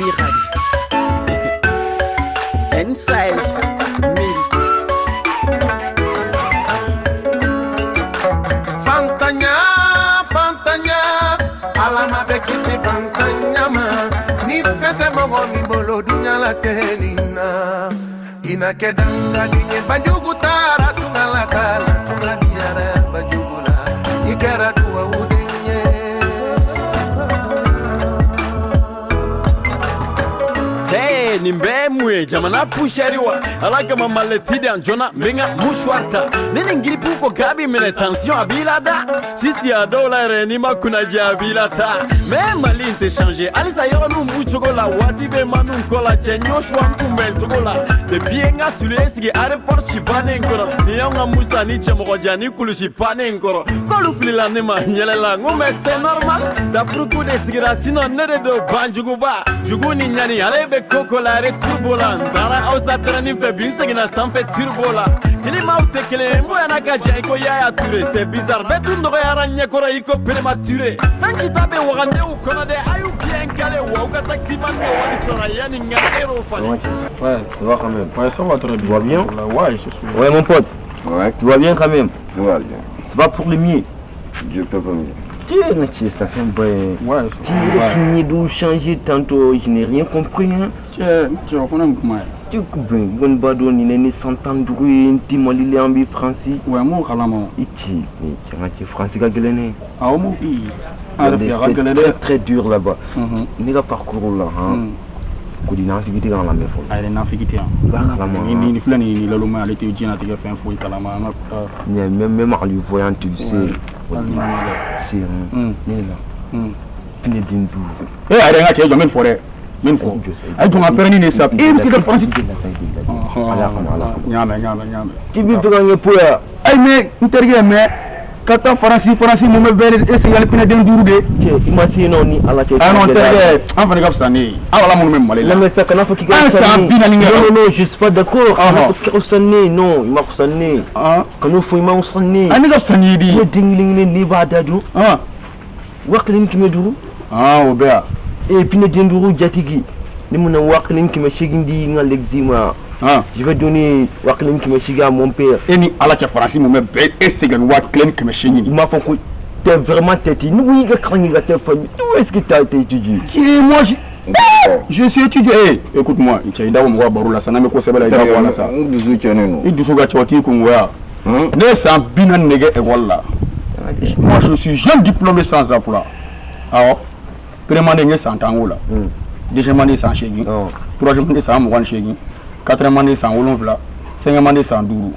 Khadi Inside Mil Fantanya Alama bekisi fantanya ma Ni fete mogo mi bolo dunya la telina Ina kedanga dinye bajugu tara tungala kala Tunga diara bajugula Ikera duwa udinye Hey, nimbe mwe jamana pusheriwa Alaka mamaleti anjona menga mushwarta Nini ngiripu ko gabi mene tension abilada Sisi adola renima kuna jabilata Me mali inte changer Alisa yoro numbu chogola Wati be manu kola Chenyo shwa mkumbe togola De bienga sulu esige areport shibane nkoro Niyonga musa ni chemogoja ni kulu shibane nkoro Kolu filila nima yelela Ngume se normal Da fruku desigira sino nere do banjugu ba Jugu ni nyani alebe koko la re turbola Dara au satrani fe binsegina sanfe turbola Kili maute kele mboya nakaja iko yaya ture C'est bizarre betu ndogo yara nyekora iko prématuré Tanchi tabe wakande ukona de ayu bien calé Wauka taxi man me wani sora yani nga hero fani Ouais, ça va quand même. Ouais, ça va très bien. Tu vas bien? Ouais, je suis. Ouais, mon pote. Ouais, Tu vas bien quand même? tout va bien. C'est pas pour le mieux. Dieu peut pas mieux. Tiens, ça fait un bail. Ouais, Tu veux d'où changer tantôt, je n'ai rien compris. Hein? tu vas connaître comment? Tu comprends? Bon badon, il est né 100 ans de rue, Timon, il est en bi français. Ouais, mon calama. Ici, mais tu es français, Gaguelené. Ah, mon pays. C'est très dur là-bas. Mhm. Il a parcours là. Kodina figiti dans la méfo. Ah, il est nafikiti. Ni flâne ni la loma, elle était au dîner, elle a fait un fouet calama. Même en lui voyant, tu sais. C'est un. Eh, elle a été jamais forêt. Même fois. Elle doit m'apprendre une étape. Et c'est le français. Tu veux faire un peu. Eh, mais, intervient, mais. Kata Faransi mo me bere ese yale pina den durude Imagine ni ala ke ah non terre enfin les gars ça né ala mon même malé la mais ça kana faki ah ça bina ninga non je suis pas d'accord kana faki non il m'a sonné ah kana fo ima sonné ani ga sani di ye dingling ni ba dadu ah waklin ki meduru ah obea et pina den duru jatigi ni mun waklin ki me shigindi ngal exima. Ah. Je vais donner Waklen qui me chiga à mon père. Et ni à la Faransi, mon père, et c'est un Waklen qui me chigni. Il m'a fait que t'es vraiment tête. Nous, il y a quand il y a ta famille. Où est-ce que tu as été étudié? Moi, je suis étudié. Eh, écoute-moi, il y a une dame qui va ça n'a pas quoi ça. Il dit que ne s'en binan nègre et voilà. Moi, je suis jeune diplômé sans emploi. Alors, premièrement, il y a 100 ans là. Deuxièmement, il y a 100 chégui. Troisièmement, il y a 100 chégui. 4e année sans Olonvla, 5e année sans Dourou.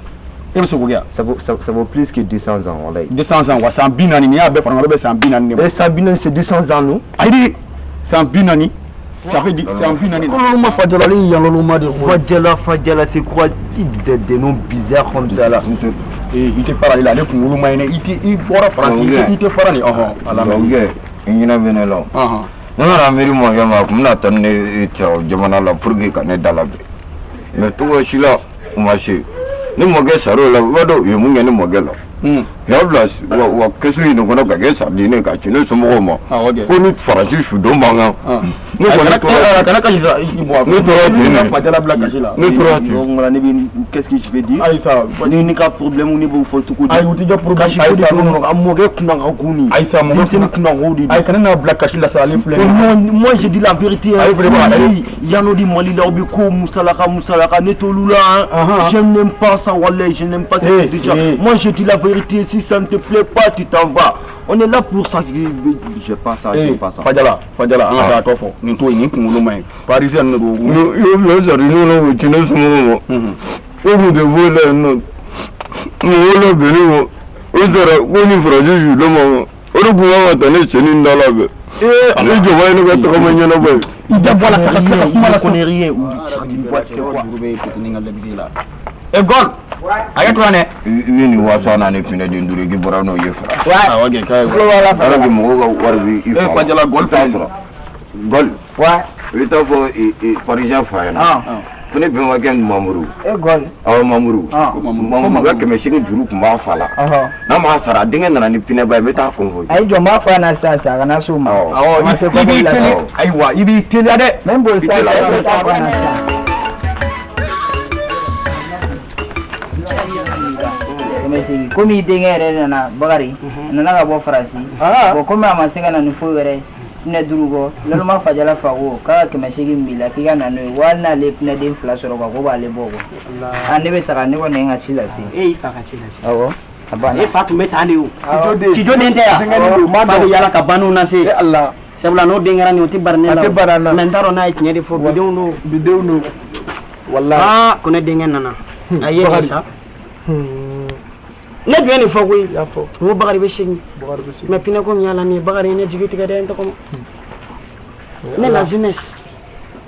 Et ça vaut plus que 200 ans. 200 ans, c'est un binani, il y a un binani. Et ça binani, c'est 200 ans, non? Aïe, c'est un binani. Ça veut dire que c'est un binani. Comment Fadjala, il y a l'oloma de Fadjala, c'est quoi des noms bizarres comme ça là? Il te fera il a les Koulouma, il pourra français, il te fera les enfants. À la longue, il y en a venu là. Non, la mairie, moi, il y a un peu pour que je ne mais tout est là, on va chez. Nous m'avons ça là, il y a un modèle. Il y a place, qu'est-ce que nous avons gagné ça, dîner, quand tu ne sommes pas moi. Pour nous faire un jeu de manga. Nous qu'est-ce que je vais dire? Il n'y a pas de problème au niveau de tout. Moi j'ai dit la vérité. Il y a des je n'aime pas ça, je n'aime pas ça. Moi je dis la vérité, si ça ne te plaît pas, tu t'en vas. On est là pour ça. Je pas ça, je pas ça. Fadjala, on a d'accord. Nous tous, nous sommes parisiens. Nous Ayatwane ni wasa na ne fina de ndure gi borano ye fra ah ok kay ala bi mo ga warbi ifa Fadjala gol gol ouais ita fo parisien fa na ne bɛnbakɛ Mamuru Mamuru ka 500 kun b'a fa la n'a m'a sara a denkɛ nana ni pinɛba ye n bɛ taa kun fɔ ayi jɔ m'a fɔ a na sisan a kana s'o ma ayiwa i b'i teliya dɛ n b'o sisan komi denkɛ yɛrɛ nana Bakari nana ka bɔ Faransi bon komi a ma se ka na ni foyi wɛrɛ pinɛ 5 kɔ Laluma Fajala fa ko k'a ka 800 b'i la k'i ka na n'o ye wali n'ale pinɛ den 2 sɔrɔ ko b'ale bɔ quoi ne bɛ taga ne kɔni ye n ka ci lase e y'i fa ka ci lase awɔ a banna e fa tun bɛ taa de o Cijo den tɛ yan fa bɛ yala ka baniw lase sabula n'o den kɛra nin o tɛ bari ne la mais n t'a dɔn n'a ye tiɲɛ de fɔ bidenw don wallahi ko ne denkɛ nana a ye nin sa ne dun ye nin fɔ koyi n ko Bakari bɛ segin mais pinɛ ko min y'a la nin ye Bakari ye ne jigi tigɛ dɛ n tɔgɔ ne la jeunesse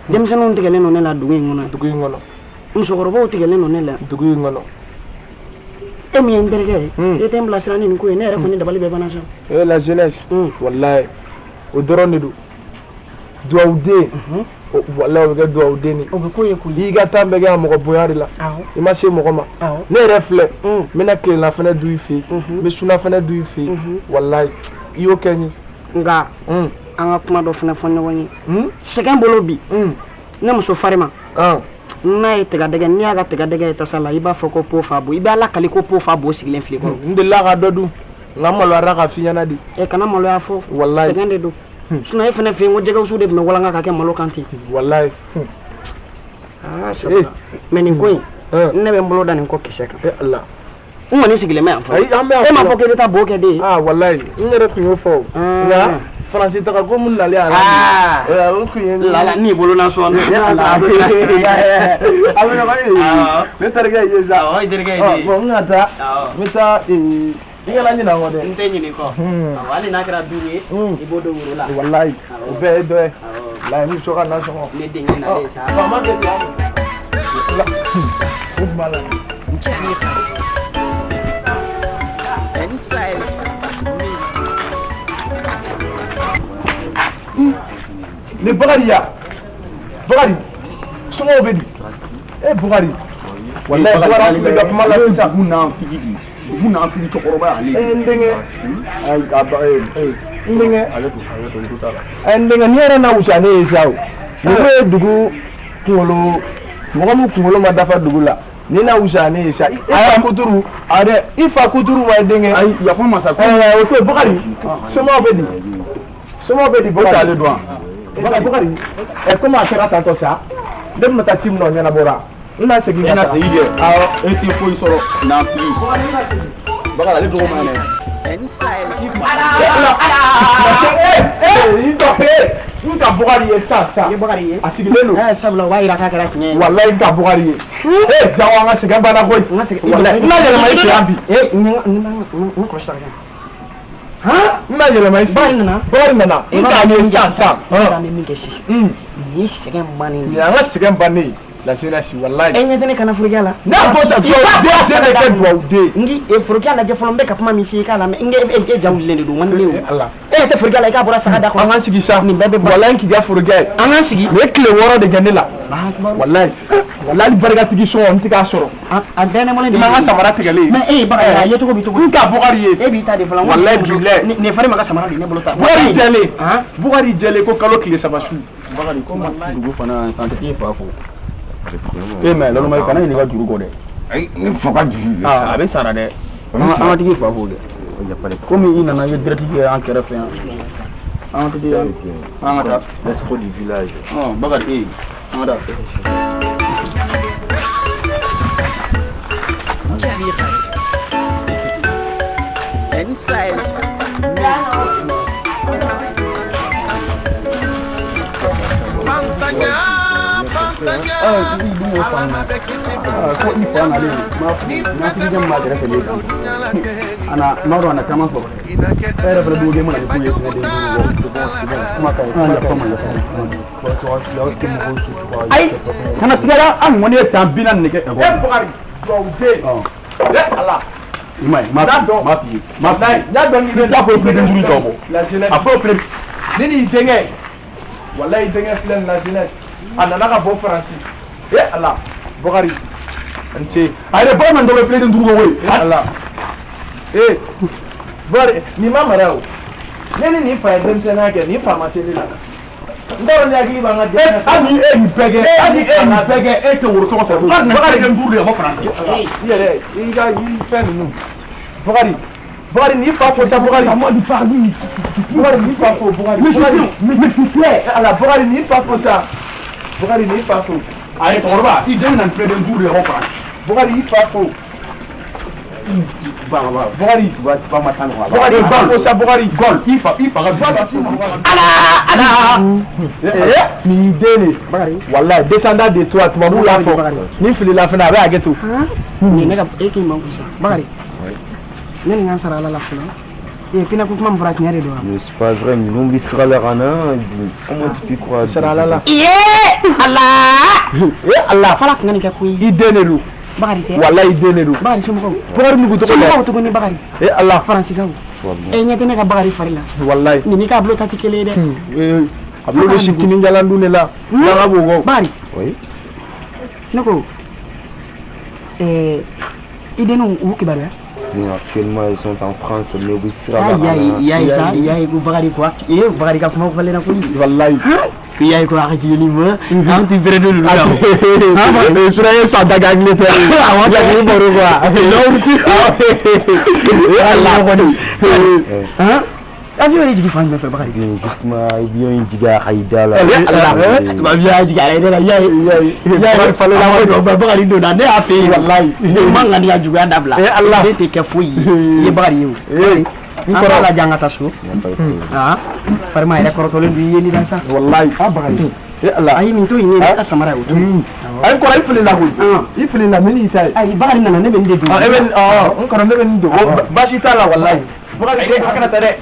denmisɛnninw tigɛlen don ne la dugu in kɔnɔ musokɔrɔbaw tigɛlen don ne la dugu in kɔnɔ e min ye n terikɛ ye e tɛ n bilasira ni nin ko ye ne yɛrɛ kɔni dabali bɛ bana sa la jeunesse wallahi o dɔrɔn de don duwawuden wallahi o bɛ kɛ duwawuden o bɛ ko ye koyi i ka taa bɛ kɛ a mɔgɔ bonya de la i ma se mɔgɔ ma ne yɛrɛ filɛ n bɛna tilela fɛnɛ du i fɛ yen n bɛ suna fɛnɛ du i fɛ yen wallahi i y'o kɛ n ye nka an ka kuma dɔ fɛnɛ fɔ ɲɔgɔn ye sɛgɛn bolo bi ne muso farima n'a ye tɛgɛdɛgɛ n'i y'a ka tɛgɛdɛgɛ ye tasa la i b'a fɔ ko po fa bo i b'a lakali ko po fa bo sigilen filɛ kɔrɔ n delila ka dɔ dun nka n maloyara ka f'i ɲɛna de kana maloya fɔ wallahi sɛgɛn de don sinon e fɛnɛ fɛ yen ko jɛgɛwusu de tun bɛ walanka ka kɛ malo kan ten wallahi mais nin ko in ne bɛ n bolo da nin ko kisɛ kan Allah n kɔni sigilen bɛ yan fɔlɔ e m'a fɔ k'e bɛ taa bo kɛ de wallahi n yɛrɛ tun y'o fɔ nka Faransi taga ko mun nalen a o tun ye la n'i bolo na sɔn a bɛ ne terikɛ ye sa bon n ka taa n bɛ taa i kana ɲinɛ an kɔ dɛ n tɛ ɲinɛ kɔ hali n'a kɛra 5 ye i b'o dɔn woro la wallahi o bɛɛ ye dɔ ye wallahi muso ka nasɔngɔ ne denkɛ nalen sa faama kɛ ten o tuma la inside ni Bakari ya Bakari sɔngɔw bɛ di Bakari wallahi Bakari bɛ ka kuma la sisan dugu n'an fili cɛkɔrɔba y'ale n denkɛ n denkɛ ni yɛrɛ na wusa ne ye sa o dugu ye dugu kunkolo mɔgɔ min kunkolo ma dafa dugu la ni na wusa ne ye sa i fa kuturu i fa kuturu wa denkɛ ayi yafa masa o to Bakari sɔngɔw bɛ di Bakari ale dɔn Bakari komi a kɛra tantɔ sa ne bɛna taa ci min na o ɲɛnabɔra n na segin dɛ e tɛ foyi sɔrɔ n'an fili Bakari ale tɔgɔ ma ɲinɛ n ka Bakari ye sa a sigilen don sabula o b'a yira k'a kɛra tiɲɛ ye wallahi n ka Bakari ye jago an ka sɛgɛn banna koyi wallahi n na yɛlɛma i fɛ yan bi n kɔlɔsi n na yɛlɛma i fɛ Bakari nana n k'a ye sa an bɛ min kɛ sisan nin ye sɛgɛn bannen nin y'an ka sɛgɛn bannen la jeunesse wallahi e ɲɛ tɛ ne kana forokiya la n'a fɔ sa duwawuden bɛ kɛ duwawuden n k'i forokiya lajɛ fɔlɔ n bɛ ka kuma min f'i ye k'a lamɛn e ja wulilen de don man di ne ye e tɛ forokiya la i k'a bɔra saga da kɔnɔ an k'an sigi sa nin bɛɛ bɛ bɔ wallahi n k'i ka forokiya ye an k'an sigi nin ye tile 6 de kɛ ne la wallahi hali barikatigi sɔngɔ n tɛ k'a sɔrɔ a dɛnɛmɔlen de n b'an ka samara tigɛlen mais e ye Bakari a ye cogo bi cogo n ka Bakari ye e b'i ta de fɔlɔ wallahi bilahi nin fari ma ka samara de ne bolo ta Bakari jɛlen ko kalo tile 3 su Bakari ko dugu fana san tɛ fa fo mais Laluma kana ɲininka juru kɔ dɛ ayi ne fa ka juru a bɛ sara dɛ an ka tigi fa fo dɛ komi i nana i ye direct kɛ an kɛrɛfɛ yan an ka taa an ka taa l'espoir du village Bakari an ka taa inside ana maro ana kama fo era para duge mana ku yesu ne kuma kai ai kana sigara an woni san binan ne ke Bakari duwawuden Allah ma fo pre duru jobo la jeunesse a fo pre ni denkɛ wallahi denkɛ filɛ la jeunesse a nana ka bɔ Faransi Allah Bakari ante ayre ba man do be play nduru we Allah Bakari ni mama rao nene ni fa dem tena ke ni pharmacie ni la ndoro ni agili ba ngade ani ni pege e to woro so so Bakari dem nduru mo France yere inga yi fa ni Bakari ni fa fo sa Bakari Amadou parli Bakari ni fa fo Bakari mais tu sais Allah Bakari ni fa fo sa Bakari ni fa fo ay to worba I dem nan play nduru mo France Bakari ni fa fo Bakari ba matan wa Bakari gol sa Bakari gol ifa ala ni dene wallahi descendant de toi tu m'as la fo ni fili la fina ba ageto ni ne ka eki mangu sa Bakari nani ngan sara la fula pina ko kuma mfara tinyare do c'est pas vrai mais non bi sera la rana comment tu peux croire sara la Allah fala ngani ka kuyi idene lu Bakari te wallahi idene lu Bakari sumu ko Bakari nugo to ko ni Bakari Allah France gaw nyete ne ka Bakari farila wallahi ni ka blo tati kele de ablo be shikini njalandu ne la la go go Bakari oui nako idenu u kibaru ya actuellement ils sont en France mais oui sera ya ko Bakari quoi Bakari ka kuma ko lena ko wallahi ya ko akati ni mo am ti bredo lu mais sura sa daga Angleterre ya ni boru quoi Allah ko avion ni jigi fan me fe Bakari justement avion jiga haydala Allah avion jiga haydala ya falo la do Bakari do na ne afi wallahi manga ni juga dabla Allah te ke foyi ye Bakari yo ko la jangata su farma ida ko to len bi yeni dan sa wallahi Bakari Allah ay min to yini ka samara wuto ay ko ay fili la ko I fili la mini tay ay Bakari nana ne ben de do even on ko ne ben do bashi tala wallahi Bakari de hakana tare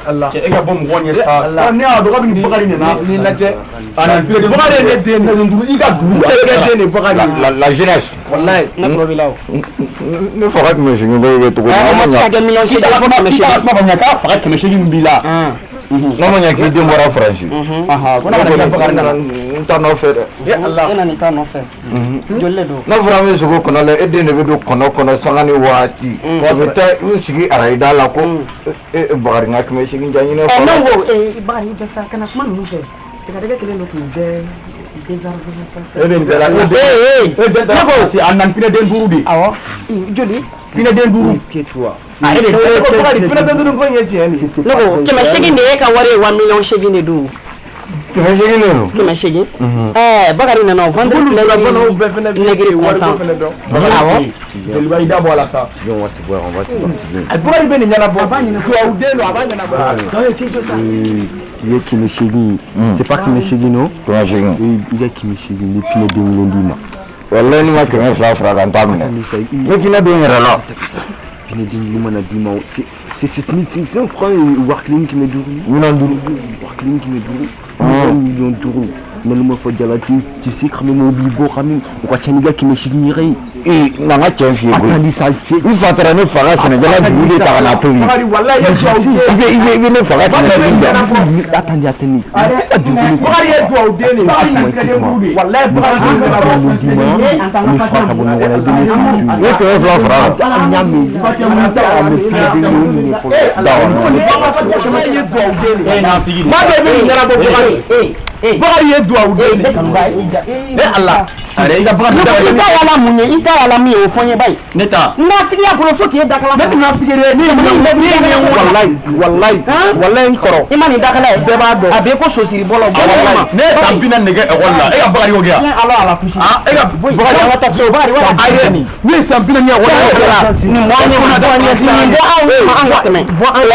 Allah ke ega bom wonye sa ne a do gabin Bakari ne na ni late ana pile de Bakari ne de ne ndu iga du de ne Bakari la jeunesse wallahi na ko bilaw ne fakat me shi ngi to ko ma sa ga million shi da ko me shi ma ka fakat me shi mbila namanya ki dem wara France aha ko na Bakari na ntano fere Allah ina ni tano fe jolle do na vrame sugo kono le edene be do kono sangani wati ko beta usigi araida la ko Bakari ngak me shigi janyi ne fa no Bakari be sa kana kuma mi fe daga kele lo ku je ben bela nako si annan pina den burudi awo joli pina den buru tais-toi ko Bakari pina den duru ko nyeti ni lego kema shegi ne ka ware 1 million shegi ne do me shigi ne no kema shegi Bakari na no vendre la bono be fene negri content awo de lui da bo la sa on va se voir on va se partir ay Bakari ben nyana bo to awdelo abanya na ba do ti to sa il est qui me chérit c'est pas qui me chérit non ko shigi il est qui me chérit les pines de Ngondima wallahi ni ma kema fra kan tamne ne kina be ngara la pine de Ngondima dima c'est 7500 francs et Warcling qui me dure Warcling qui me dure 1 million d'euros mais le faut dire là tu sais quand même oublie beau quand même quoi tiens les gars qui me chignerait et na nga chef yego attendez ça il faut tra ne faga Sénégal du li ta na to Bakari wallahi il ne faga attendez Bakari ya do awdele wallahi Bakari et que fra nyami Bakari ye do awdele Allah are ida Bakari ita wala munye ita wala mi o fonye bay neta na figi ya bolo foki da kala na figere ni wallahi koro imani da kala be ba do abe ko sosiri bolo wallahi ne sampina nege e walla e ga Bakari yogia ala kushi e ga Bakari wata so bari wala ayre ni sampina ni walla ni mo ni ma do ni si ni bo an ma an watme bo an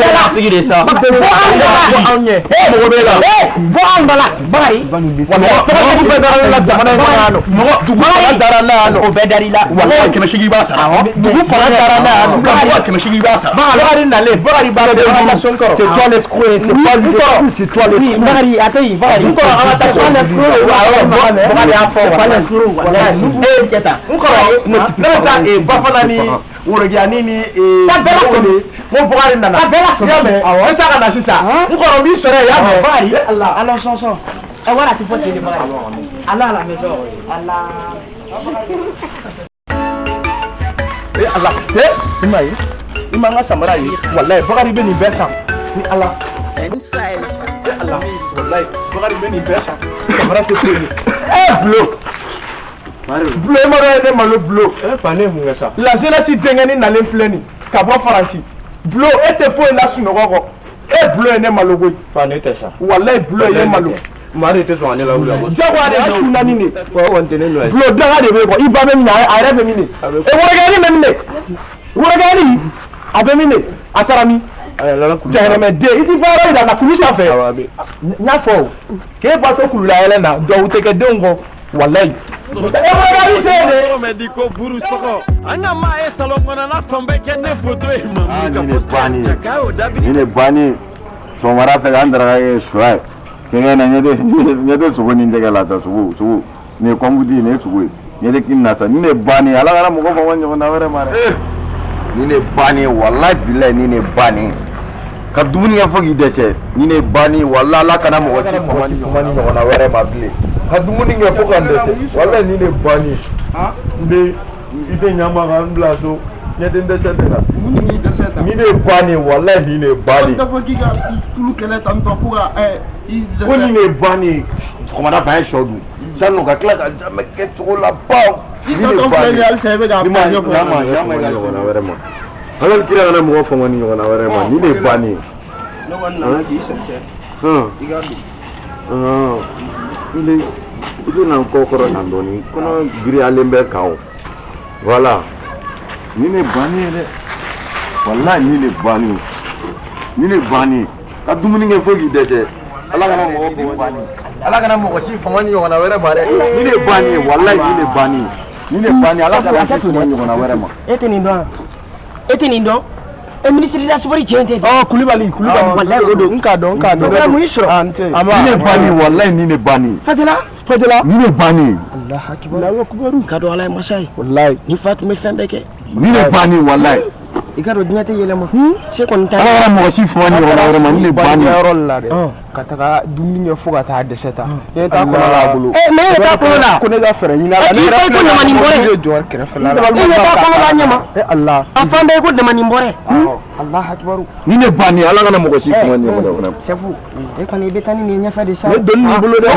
da figire sa bo an ye mo be la bo an bala Bakari wallahi ko be dara la jamana no mo dugu fara dara na o be dari la wallahi kema shigi ba sa dugu fara dara na wallahi kema shigi ba sa Bakari na le Bakari ba de la sonkoro c'est toi l'escroc c'est pas lui c'est toi l'escroc Bakari atay Bakari ko ala ta so Bakari afo wallahi keta ne ta e bafana ni worogia nini mo Bakari nana ya me ta kana sisa nkoro mi sore ya me Bakari Allah ala sonso voilà, tu peux te dire. Allah à la maison. Allah. Allah, il m'a samara yi. Wallahi, Bakari bɛ nin bɛɛ san. Ni Allah. Inside. Allah, wallahi, Bakari bɛ nin bɛɛ san. Samara tɛ foyi ye. Bulo. Bulo, e ma dɔn ne malo bulo. Fa ne mun kɛ sa? La jeunesse denkɛni nalen filɛ nin ka bɔ Faransi. Bulo, e tɛ foyi la sunɔgɔ kɔ. E bulo ye ne malo koyi. Fa ne tɛ sa. Wallahi, bulo ye malo. Mari tɛ sɔn ka ne lawuli a kɔ. Jagoya de y'a su naani de. Bulo danga de bɛ kɔ. I ba bɛ min na, a yɛrɛ bɛ min de. E wɔrɔkɛni bɛ min de. Wɔrɔkɛni, a bɛ min de. A taara min. Jahanamɛden, i ti baara yira na kulu sanfɛ. N y'a fɔ o. K'e ba to kulula yɛlɛ na, duwawu tɛ kɛ denw kɔ. Wallahi. Mais dit ko buru soko anga ma e salon kona na fambe ken ne photo e mamu ka posta jakao dabi ni ne bani so mara fe andra e shwa kenge na nyede sugo ni ndege la ta sugo ne kwambudi ne sugo nyede kin na sa ni ne bani ala gara mo ko fa wanyo na were mare ni ne bani wallahi billahi ni ne bani ka dumuni ya fogi dese ni ne bani wallahi ala kana mo wati fa wani na were ma bile ka dumuni ya foga dese wallahi ni ne bani mbe ite nyama ga mblaso nyede ndese tena ni ne bani wallahi ni ne bani ta fogi ga tulu kele tam to fuga ko ni ne bani ko ma fa shodu sanu ka kla ka jamais ke to la pa ni ne bani al sebe ga pa yo ma na were ma alal kira na mo fa wani na were ma ni ne bani no wanna di sense igadu ile itu na kokoro na ndoni kono giri alembe kawo voilà ni ne bani de wallahi ni ne bani ka dumuni nge fogi dese ala kana mo ko bani ala kana mo ko si famani yo na were bare ni ne bani wallahi ni ne bani ala kana si famani yo na were ma Ete nindo e ministre da sport jente oh kulibali wallahi godo nka do mu isro ni ne bani wallahi ni ne bani fatela ni ne bani Allah akbar ka do alai masai wallahi ni fatu me fembe ke ni ne bani wallahi igaro dinyate yelema se kon ta ala mo si famani yo na were ma ni ne bani la de kataka dumni fuga ta deseta ne ta ko la bulu me ta ko la ko ne ga fere ni na ne ra ko na mani mbore jor kere fela ne ta ko la nyama Allah afande ko na mani mbore Allah akbar ni ne bani ala kana mo ko si famani yo na were sefu e ko ni betani ni nya fa de sa ne don ni bulu de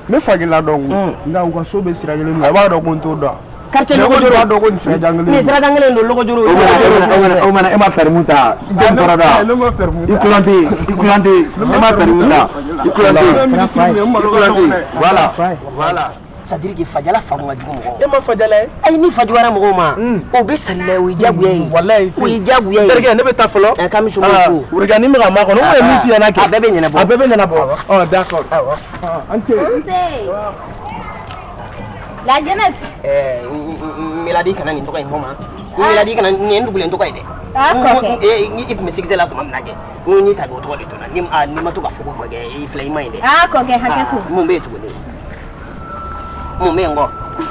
me fagila dongu nda ko so be siragele mu ba do ko to do quartier logo joro do ko sira jangale ni sira jangale ndo logo joro o mana e ma permuta dem torada ikulante e ma permuta ikulante voilà c'est-à-dire que fajala famu jugo mo e ma fajala ay ni fajuara mo ma o be salle o jabuye wallahi o jabuye derge ne be ta folo e kam so mo urga ni mi ga ma ko no mi fi yana ke abebe nyana bo oh d'accord ante la jeunesse meladi kana ni toka ngoma meladi kana ni ndugule toka ide ni ip mesigze la kuma mnaje ni tago to de to na ni matuka fugo mage e flay mind ko ke haketu mo be to de mo me ngo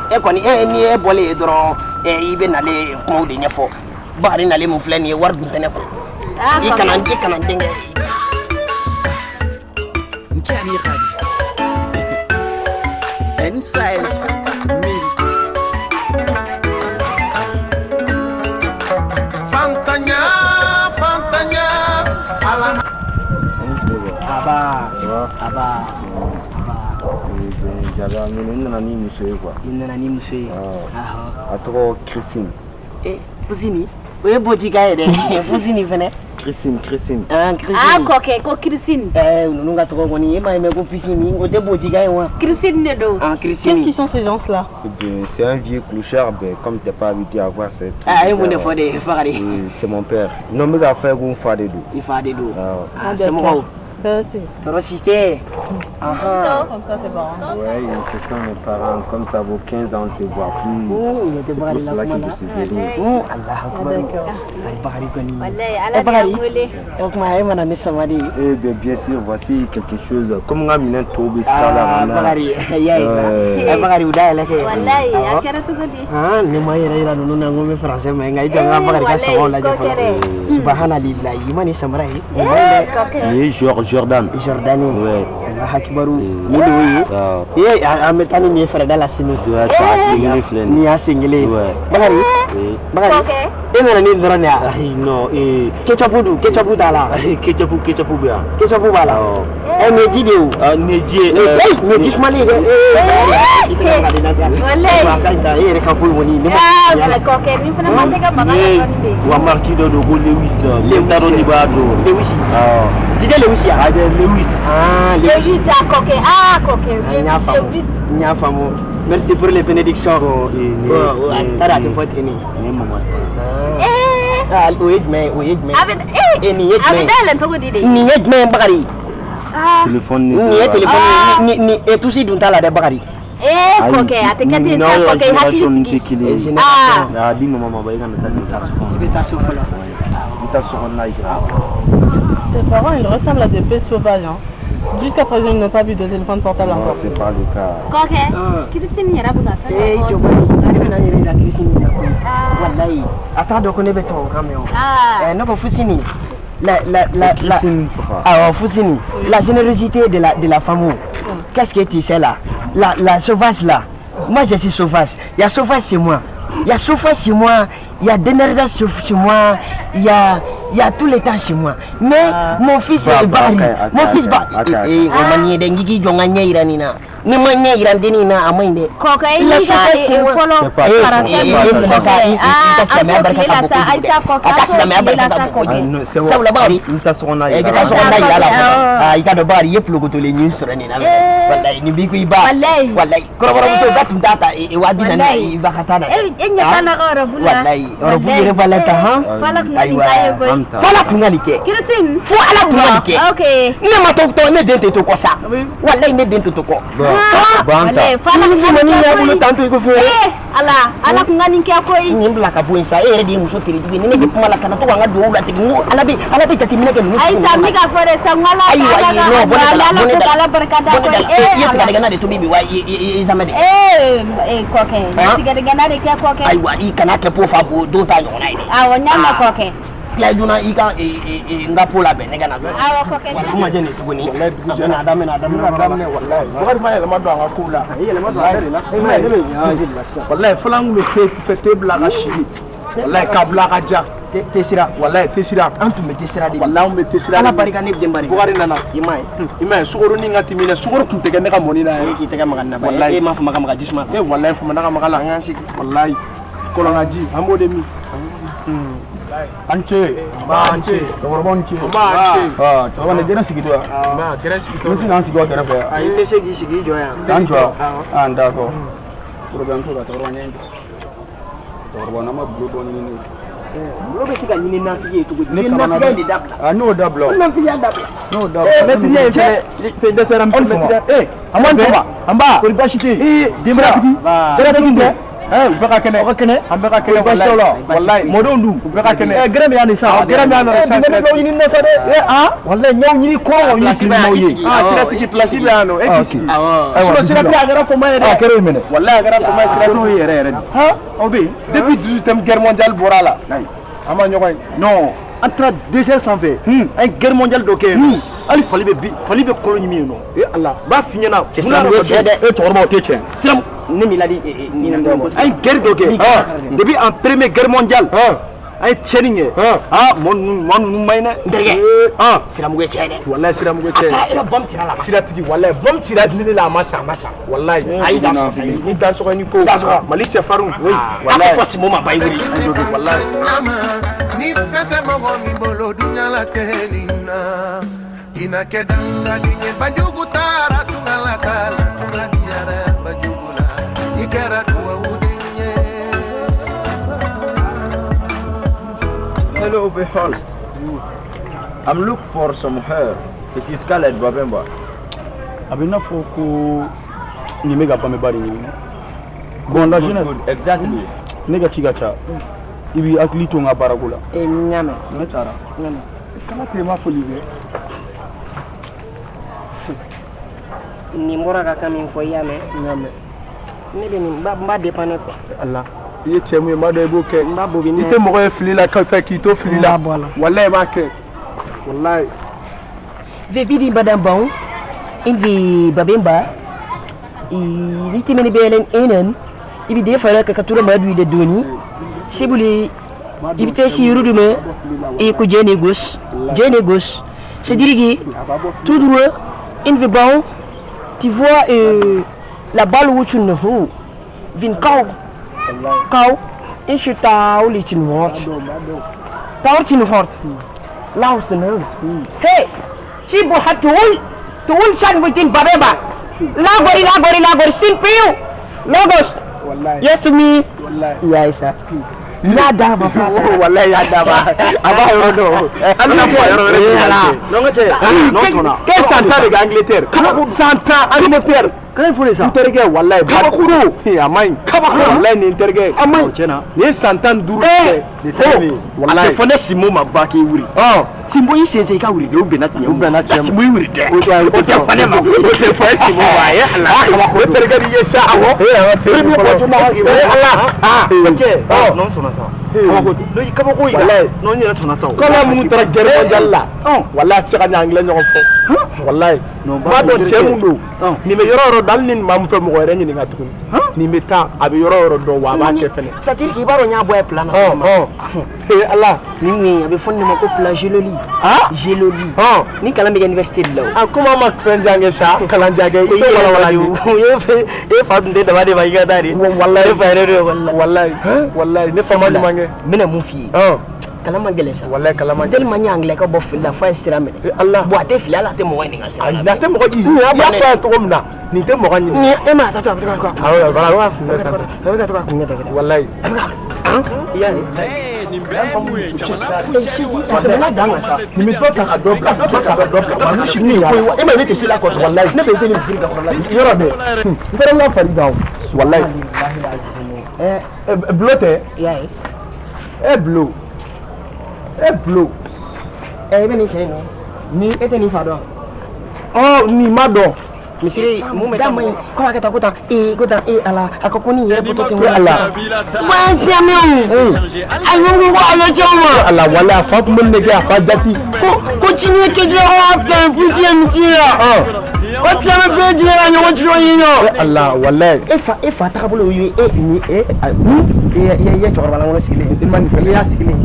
e ko ni ni e bole e doro ibe na le ko de nyefo bari na le mo flay ni war duntene ko ikana dinge nkani khadi inside Aba. J'avais amené une amie monsieur quoi. Une amie monsieur. À trop Christine. Cousine. Oui, botiga de. Cousine venait. Christine. Christine. Ko Christine. Nous nous gâtons on y mais ko piscine, on te botiga wa. Christine ne do. Christine. Qu'est-ce qui sont ces gens-là? C'est un vieux clochard, comme t'es pas habitué à voir cette. C'est mon père. Non mais ça fait qu'on fait des dos. Il fait des dos. C'est mon Torosité. Comme ça, c'est bon. Oui, ce sont mes parents. Comme ça vaut 15 ans, on ne se voit plus. C'est pour cela que je suis venu. Allah bien sûr, voici quelque chose. Comme on a mis un tour de ça. Jordan. Ouais. hakibaru ni do yi ametani ni frère dans la sini ni ya singile bagari e nana ni drone ya non ketchup dala ketchup bien ketchup bala e me didi ou ne die me dis mali ita ngadi na za wakanda e reka ko woni ni koke ni fana mantega magana konde wa marki do go Lewis le taro ni ba do Lewis didi Lewis ya Lewis Lewis a koke Lewis nyafamo merci pour les bénédictions tara te faut tenir ni maman oui mais avec dalen to godide ni mais bagari téléphone ni et tout si dunta la de bagari koke atekati koke hakili di maman ba yana ta sofala tes parents ils ressemblent à des bêtes sauvages hein. Jusqu'à présent, ils n'ont pas vu de téléphone portable encore. C'est pas le cas. Coquet, Christine n'ira pas faire. Je vois, il y a Christine. Wallahi, attends de connaître ton camion. Non, Foussini. Foussini. La générosité de la femme. Qu'est-ce que tu sais là? La sauvage là. Moi, je suis sauvage. Il y a sauvage chez moi. Il y a sauvage chez moi. Il y a d'énergie chez moi. Il y a tout le temps chez moi. Mais mon fils est Bari. Mon fils Bari. On m'a dit que tu as dit que ni manya irandini na amainde koka yi ga follow sabula bari nta sokona e bita sokona yala ika do bari yeplo goto le nyu sorani na wallahi ni bi ko iba wallahi koroboro muso gatum data e wadina na iba khatana enya kana rabula wallahi rabula rebalata ha falak ngani kaye boy falak ngani ke Christine fu ala ngani ke okay ne ma to ne dente to ko sa wallahi ne dente to ko ale fala ni ya bulu tanto iko fe ala ngani ke koy ni mbla ka buin sa e di muso tiri ni ne puma la kana to nga do la tigi ala bi tati minake muso ay sa mi ga fore sa ngala ala barkada ko ye tiga daga na de to bibi wa e zamade koke tiga daga na de ke koke ay wa i kana ke po fa bo do ta nyona ni nyama koke la juna ika nga pola be ne kana koke kuma je ne tuguni wallahi na adame wallahi bakari ma yele ma do anga kula yele ma do la wallahi fulangu le fete blaga shi wallahi ka blaga ja tesira wallahi tesira antum me tesira di wallahi me tesira ala barika ne bari bakari nana imai sugoro ni ngati mine sugoro kun tege ne ka moni na ki tege magana ba wallahi ma fa maga disma wallahi fa maga magala wallahi ko la ngaji amode mi Anche, Anche, to wana jera sigi doa. Ma jera sigi to. Nisi nan sigi wa kera fa. Ai te sigi joya. Ancho. Anda ko. Program to ga to wana ngi. To wana ma bulo ni. Bulo siga ni na fiye to ni na fiye di dabla. Ah no dabla. Na fiye dabla. No dabla. Me tiye fe de seram me tiye. Amon tuma. Amba. Ko bashiti. Dimra. Sera tigi baka kene ambeka kene wallahi modon du baka kene grem ya ni sa grem ya na sa do ni na sa de wallahi nyaw ni ko ni si mo yi sira tiki place bi ano e kisi so sira bi agara fo may re kere mene wallahi agara fo may sira no yere obi depuis 18e guerre mondiale borala ama nyokoy non entre deuxième sans fait un guerre mondiale do ke ali fali be koloni mi no Allah ba finyana sira mo chede e torbo te chen sira ne miladi ay guerre doke depuis en première guerre mondiale ay cheninge mon mayna ndege sira mu chede wallahi sira mu chede ira bom tira la sira tigi wallahi bom tira ni la masa wallahi ay da ni da so ni ko malik che faru oui wallahi fosi mo ma bay wuri wallahi ni fete mogo mi bolo dunya la kelina ina kedanga dinye bajugu tara tungala tala tungadiara bajugula ikera tuwa udinye. Hello behold, I'm looking for some hair. It is colored Babemba. Abina foko ni mega pa me bari ni. Gonda jeunesse. Exactly. Nega chigacha. Ibi aklito nga barakula. Nyame. Natara. Nyame. Kama krema folive. Ni mbora ka kami fo yame. Nyame. Ne be ni mba dépanner quoi. Allah. Ye chemu ma de boke. Mba bobi ni. Ite mo fili la ka fa ki to fili la. Wallahi ma ke. Wallahi. Ve bidi badam bon. invi babemba il meni belen enen ibi de fara ka katura madu de doni sibuli ibite si rudume et ku jene gauche c'est dirigé tout droit invi bon tu vois la balle où tu ne vois vin kau in shita uli tin hort tawtin hort lausne hey si bo hatul shan bitin babeba lagori still piu logos wallahi yes to me wallahi yes sir ya daba wallahi ya daba aba yorodo Allah ko yorodo non ngate non sona que santa de Angleterre santa Angleterre kan fure sa interge wallahi kabakuru amai kabakuru wallahi ni interge amai chena ni santan duru de temi wallahi fone simo mabaki wuri simbo yi sense ka wuri de ubenat simo wuri de o te fane ma o te fone simo wa ya Allah kabakuru interge di yesa awo primi ko to na Allah che non sona sa kabakuru wallahi non ni sona sa kala mun tara gere jalla wallahi sika ni anglais ñoko fo wallahi ma do chemundo ni me yoro dal nin mam fe mo re ni nga tukun ni me ta abi yoro do wa ba ke fene satir ki baro nya boy plan Allah ni mi abi fonni ma ko plan jeloli ni kala mi université de law comment ma friend jange sa kala jange wala yo e fa dum de da ba ga dari wallahi fa re wallahi ne fa ma mange mina mu fi kalama gele sa wallahi kalama del ma nyangle ka bo filla fa sira me Allah bo ate filla la te mo wani ngasa na te mo ko ya fa to komna ni te mo ganyi ni e ma ta to ko wallahi ya ni mbemu ye jamana ni mi to ta dobla ma no shi ni ko e ma ni te sila ko wallahi ne be se ni firi ka wallahi yoro be ngara la fari daw wallahi blote ya blue beni cheno ni ete ni fado ni mado misiri mume damai ko akata kota ala akokoni ye potote wa ala wa siame ayo wa jomo ala wala fa mun ne ga fa jati ko chini ke je o afa fuji mtira o piame be je anyo wo jiro yino ala wallahi efa takabulu yu ni ye chorba la ngono sikile man fa ya sikile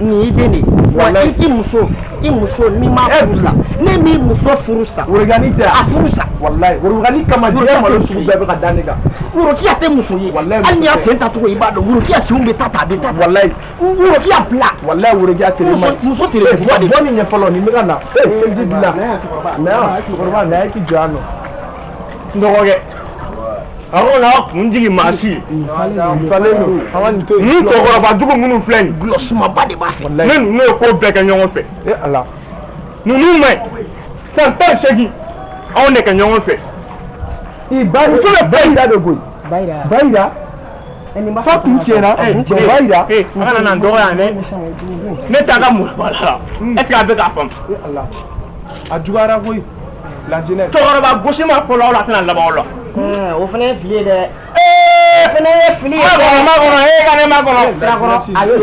ni beni wallahi imuso ni ma furusa ne mi muso furusa organita afurusa wallahi urugani kama dia malo subuga be kadaniga uruki ate muso ye ani ya senta to ibado uruki asumbe tata be tata wallahi uruki apla wallahi uruki ate muso tire boni nya folo ni migana seldi dina na kurba na ki jano ndogoge awon na kunjigi mashi falelo awon to ni to ko ba dugo munu flen glosuma bade ba fe men no ko be ka nyongo fe Allah nunu mai santa shegi awon ne ka nyongo fe ibari so le bayira de goy bayira eni ma fa kunchena bayira ana nan do ya ne ta ga mu bala e ti abe ka fam Allah ajugara goy la jeunesse to ko ba goshima polo la tan la ba wala o fene fili de fene fili ma kono gane ma kono ayo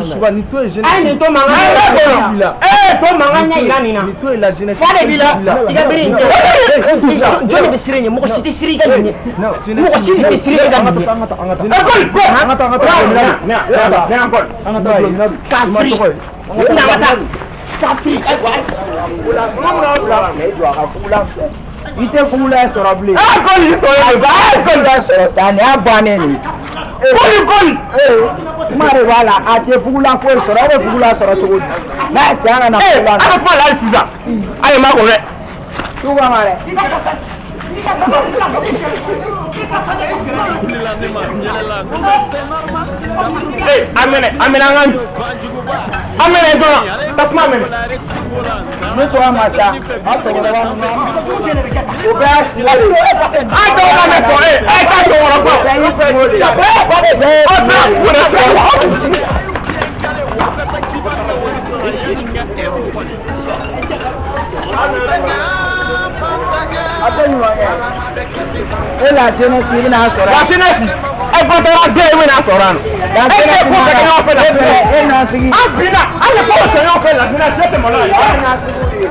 suba ni to jeunesse ai ni to manga to manga nya iranina ni to la jeunesse fale bila iga biri joni be sirenye mo ko siti siriga ni mo ko siti siriga ni angata kafri ai fula ite fula sorable koli so sani abane ni koli mare wala ate fula fo sorale fula soro chogodi na tiana na fula ana pa la siza ay ma ko re tuwa mare amene dona tasma amene muko amasa ato wala o bas wala ato wala ko ato wala ko sai ko modi la jeunesse il na sora la jeunesse e potera de we na sora no la jeunesse ko ka no fa e na sigi abina ale ko se no fa la jeunesse te mo la na sigi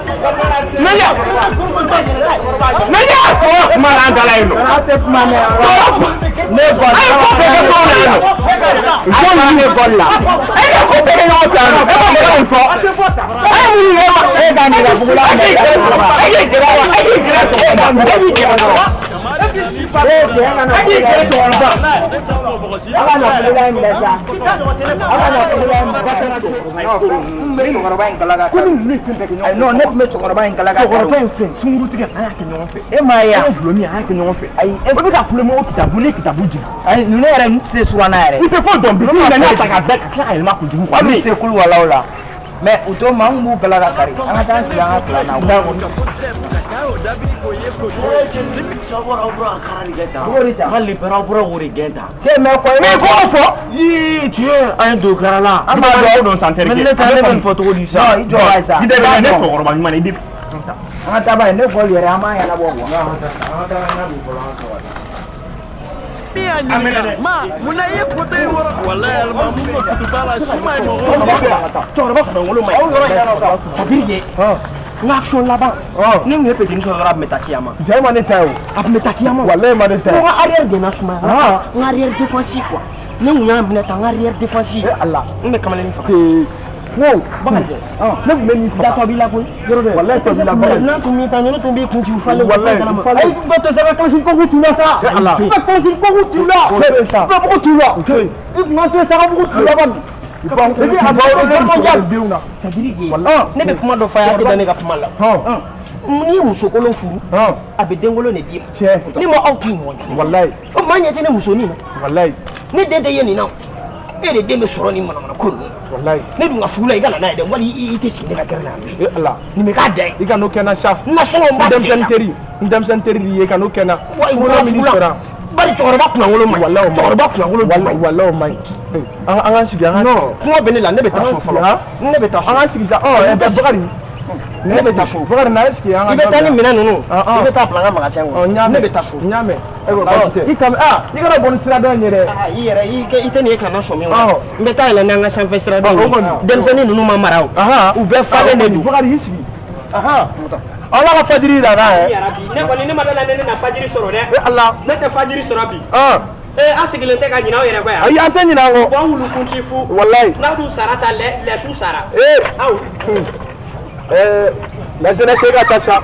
mais o to ma ngu kala ka kari an ta si an kala na da ko hali bara bura wuri genta te me ko me ko fo yi tie an do karala an ba do don santere ke ta ne fo to di sa no ijo ai sa ide be ne to goroba nyuma ne di an ta ba ne ko yere ama ya na bo ma muna ye foto yi wara wallahi alma mun ko kutubala shuma mo to ba ko ngolo mai sabirge l'action là-bas ni mu pe din so rab metakiyama jay ma ne tayo ab metakiyama wallahi ma ne tayo ko arrière de na suma arrière défensif quoi ni mu ya minata arrière défensif Allah me kamale ni fa wow bakari ne me ni da to bi la ko yoro de wallahi to bi la ko na ko mi ta no to bi ko ci falle wallahi ay ko to sa ko ci ko tu la sa Allah ko ci ko tu la c'est ça pas beaucoup tu la il m'a fait ça beaucoup tu la ban ne bɛ kuma dɔ fɔ a tɛ da ne ka kuma la ni muso kolon furu a bɛ denkolon de d'i ma ni ma aw k'i ɲɔgɔn wallahi o maa ɲɛ tɛ ne musonin na wallahi ne den tɛ ye nin na e de den bɛ sɔrɔ nin manamana ko ninnu wallahi ne dun ka furu la i ka na n'a ye dɛ wali i tɛ sigi ne ka gɛrɛ la Allah nin bɛ k'a da ye i ka n'o kɛ n na sa n na sɔngɔ n b'a kɛ n denmisɛnnin teri de ye ka n'o kɛ n na wa min sɔrɔ bari cɛkɔrɔba kunkolo ma wallahi cɛkɔrɔba kunkolo wallahi ma ɲi an ka sigi an ka non kuma bɛ ne la ne bɛ taa so fɔlɔ ne bɛ taa so an ka sigi sa Bakari ne bɛ taa so Bakari na sigi an ka i bɛ taa ni minɛn ninnu i bɛ taa bila an ka magasin kɔnɔ ne bɛ taa so n y'a mɛn i kana bɔ ni sira dɔ in ye dɛ i yɛrɛ i tɛ nin ye kana sɔmi wa n bɛ taa yɛlɛ n'an ka sanfɛ sira dɔ ye denmisɛnnin ninnu ma mara o u bɛɛ falen de don Bakari y'i sigi Allah ka fajiri da n'a ye ne kɔni ne ma dala ne na fajiri sɔrɔ dɛ Allah ne tɛ fajiri sɔrɔ bi an sigilen tɛ ka ɲinɛ aw yɛrɛ kɔ yan ayi an tɛ ɲinɛ an kɔ bɔn wulu kunci fu wallahi n'aw dun sara ta lɛsu sara aw la jeunesse ka taa sa